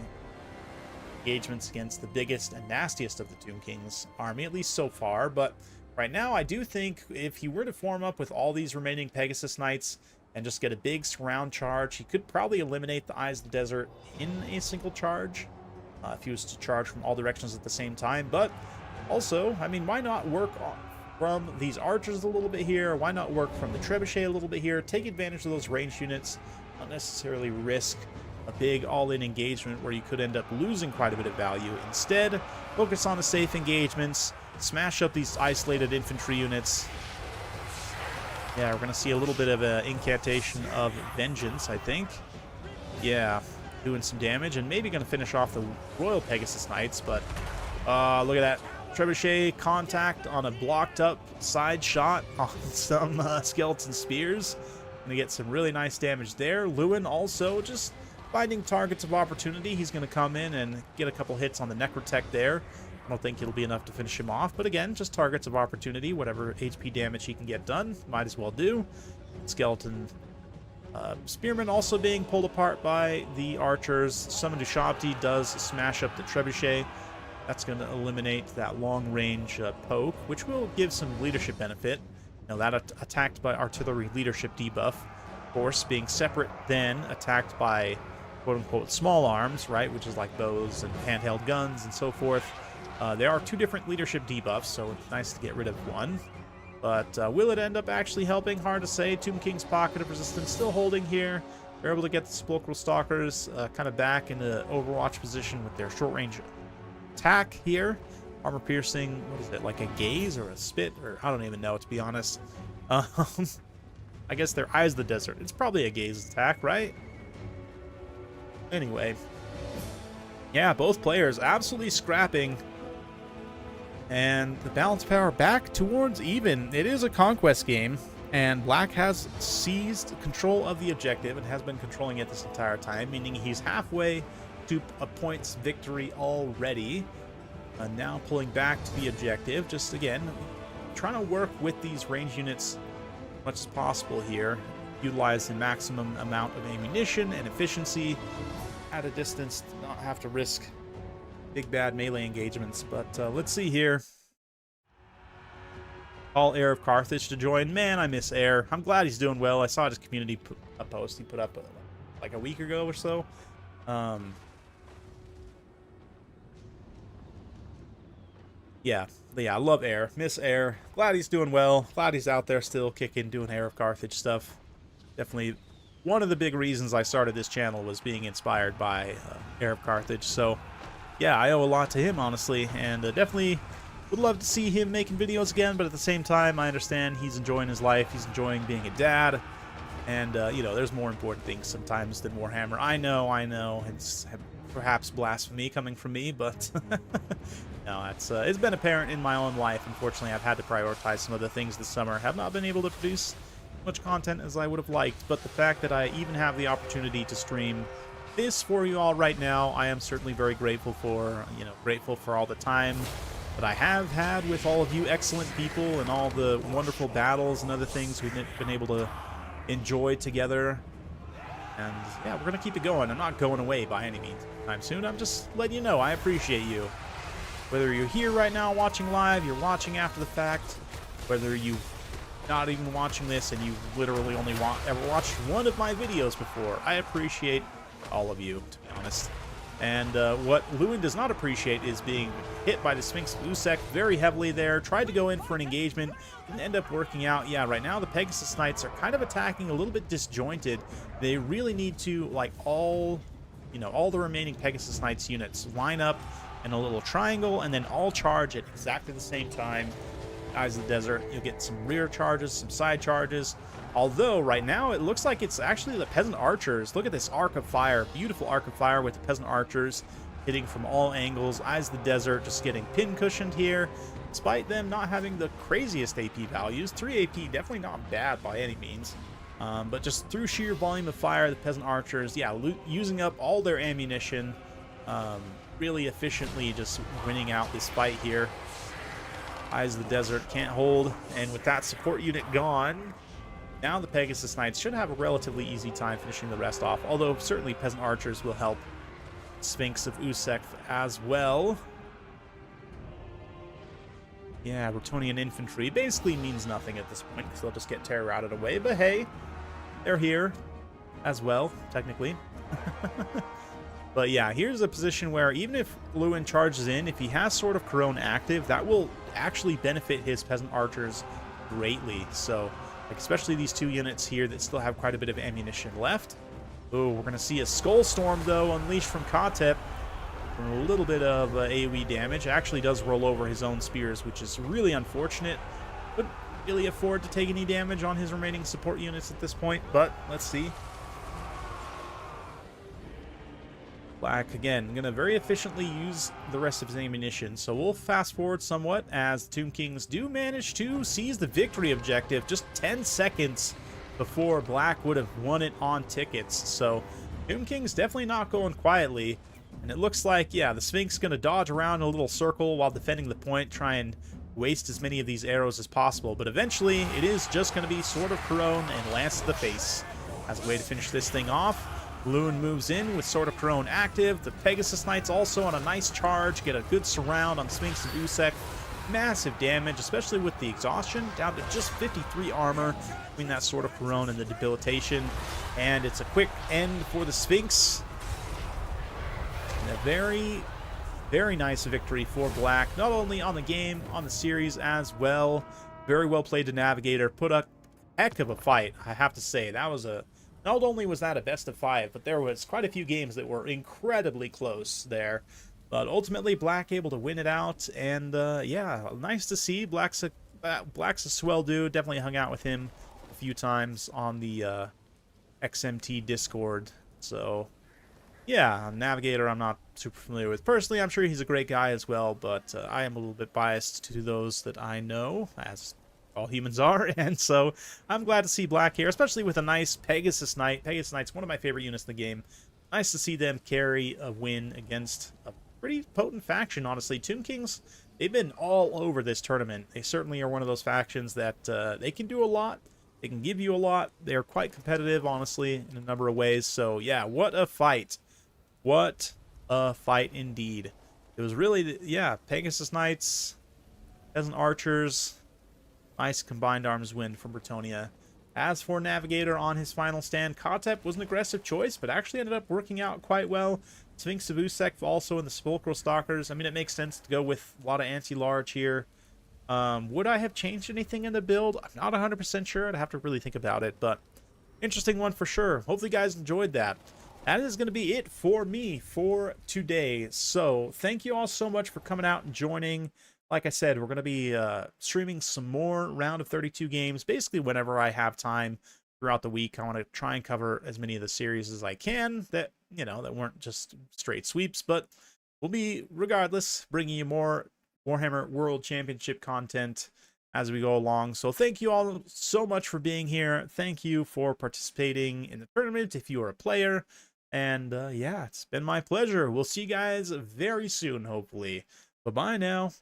engagements against the biggest and nastiest of the Tomb Kings army, at least so far. But right now, I do think if he were to form up with all these remaining Pegasus Knights and just get a big surround charge, he could probably eliminate the Eyes of the Desert in a single charge if he was to charge from all directions at the same time. But also, I mean, why not work from these archers a little bit here? Why not work from the Trebuchet a little bit here? Take advantage of those ranged units, not necessarily risk a big all-in engagement where you could end up losing quite a bit of value. Instead, focus on the safe engagements, smash up these isolated infantry units. Yeah, we're going to see a little bit of an incantation of vengeance, I think. Yeah, doing some damage, and maybe going to finish off the Royal Pegasus Knights, but look at that. Trebuchet contact on a blocked up side shot on some skeleton spears. Gonna get some really nice damage there. Lewin also just finding targets of opportunity. He's gonna come in and get a couple hits on the Necrotech there. I don't think it'll be enough to finish him off, but again, just targets of opportunity. Whatever HP damage he can get done, might as well do. Skeleton Spearman also being pulled apart by the archers. Summon Dushabti does smash up the Trebuchet. That's going to eliminate that long-range poke, which will give some leadership benefit. Now that attacked by artillery leadership debuff, of course, being separate then attacked by quote-unquote small arms, right, which is like bows and handheld guns and so forth. There are two different leadership debuffs, so it's nice to get rid of one. But will it end up actually helping? Hard to say. Tomb King's Pocket of Resistance still holding here. They're able to get the Sepulchral Stalkers kind of back into Overwatch position with their short-range attack here. Armor piercing, what is it, like a gaze or a spit? Or I don't even know, to be honest. I guess their Eyes of the Desert. It's probably a gaze attack, right? Anyway. Yeah, both players absolutely scrapping. And the balance power back towards even. It is a conquest game, and Black has seized control of the objective and has been controlling it this entire time, meaning he's halfway to a points victory already. Now pulling back to the objective, just again, trying to work with these range units as much as possible here. Utilize the maximum amount of ammunition and efficiency at a distance to not have to risk big bad melee engagements. But let's see here. Call Heir of Carthage to join. Man, I miss Heir. I'm glad he's doing well. I saw his community post he put up like a week ago or so. Yeah, I love Heir. Miss Heir. Glad he's doing well. Glad he's out there still kicking, doing Heir of Carthage stuff. Definitely one of the big reasons I started this channel was being inspired by Heir of Carthage. So yeah, I owe a lot to him, honestly, and definitely would love to see him making videos again, but at the same time, I understand he's enjoying his life, he's enjoying being a dad, and, you know, there's more important things sometimes than Warhammer. I know, it's perhaps blasphemy coming from me, but no, it's been apparent in my own life. Unfortunately, I've had to prioritize some other things this summer. Have not been able to produce much content as I would have liked, but the fact that I even have the opportunity to stream this for you all right now, I am certainly very grateful for. Grateful for all the time that I have had with all of you excellent people and all the wonderful battles and other things we've been able to enjoy together. And yeah, we're gonna keep it going. I'm not going away by any means anytime soon. I'm just letting you know I appreciate you. Whether you're here right now watching live, you're watching after the fact, whether you not even watching this and you literally only ever watched one of my videos before, I appreciate all of you, to be honest. And what Lewin does not appreciate is being hit by the Sphinx Usek very heavily there. Tried to go in for an engagement, didn't end up working out. Yeah, right now the Pegasus Knights are kind of attacking a little bit disjointed. They really need to, like, all the remaining Pegasus Knights units line up in a little triangle and then all charge at exactly the same time. Eyes of the Desert, you'll get some rear charges, some side charges. Although, right now, it looks like it's actually the Peasant Archers. Look at this Arc of Fire. Beautiful Arc of Fire with the Peasant Archers hitting from all angles. Eyes of the Desert just getting pin-cushioned here. Despite them not having the craziest AP values. 3 AP, definitely not bad by any means. But just through sheer volume of fire, the Peasant Archers, yeah, using up all their ammunition. Really efficiently just winning out this fight here. Eyes of the Desert can't hold. And with that support unit gone, now the Pegasus Knights should have a relatively easy time finishing the rest off, although certainly Peasant Archers will help Sphinx of Usek as well. Yeah, Bretonnian Infantry basically means nothing at this point, because they'll just get terror-routed away, but hey, they're here as well, technically. But yeah, here's a position where even if Lewin charges in, if he has Sword of Corone active, that will actually benefit his Peasant Archers greatly, so especially these two units here that still have quite a bit of ammunition left. Oh, we're going to see a Skull Storm, though, unleashed from Katep. A little bit of AoE damage. Actually does roll over his own spears, which is really unfortunate. Couldn't really afford to take any damage on his remaining support units at this point, but let's see. Black, again, going to very efficiently use the rest of his ammunition. So we'll fast forward somewhat as the Tomb Kings do manage to seize the victory objective. Just 10 seconds before Black would have won it on tickets. So Tomb King's definitely not going quietly. And it looks like, yeah, the Sphinx going to dodge around in a little circle while defending the point, try and waste as many of these arrows as possible. But eventually, it is just going to be Sword of Corone and Lance to the face as a way to finish this thing off. Loon moves in with Sword of Corone active. The Pegasus Knights also on a nice charge, get a good surround on Sphinx and Usek. Massive damage, especially with the exhaustion, down to just 53 armor between that Sword of Corone and the debilitation. And it's a quick end for the Sphinx. And a very, very nice victory for Black, not only on the game, on the series as well. Very well played to Navigator, put a heck of a fight, I have to say. That was a, not only was that a best of 5, but there was quite a few games that were incredibly close there. But ultimately, Black able to win it out, and yeah, nice to see. Black's a swell dude. Definitely hung out with him a few times on the XMT Discord. So yeah, Navigator I'm not super familiar with personally. I'm sure he's a great guy as well, but I am a little bit biased to those that I know, as all humans are, and so I'm glad to see Black here, especially with a nice Pegasus Knight. Pegasus Knight's one of my favorite units in the game. Nice to see them carry a win against a pretty potent faction, honestly. Tomb Kings, they've been all over this tournament. They certainly are one of those factions that they can do a lot. They can give you a lot. They're quite competitive, honestly, in a number of ways. So, yeah, what a fight. What a fight indeed. It was really, yeah, Pegasus Knights, Peasant Archers, nice combined arms win from Bretonnia. As for Navigator on his final stand, Kotep was an aggressive choice, but actually ended up working out quite well. Sphinx of Usek also in the Sepulchral Stalkers. I mean, it makes sense to go with a lot of anti-large here. Would I have changed anything in the build? I'm not 100% sure. I'd have to really think about it, but interesting one for sure. Hopefully you guys enjoyed that. That is going to be it for me for today. So thank you all so much for coming out and joining. Like I said, we're going to be streaming some more Round of 32 games, basically whenever I have time throughout the week. I want to try and cover as many of the series as I can that, you know, that weren't just straight sweeps, but we'll be, regardless, bringing you more Warhammer World Championship content as we go along. So thank you all so much for being here. Thank you for participating in the tournament if you are a player. And yeah, it's been my pleasure. We'll see you guys very soon, hopefully. Bye-bye now.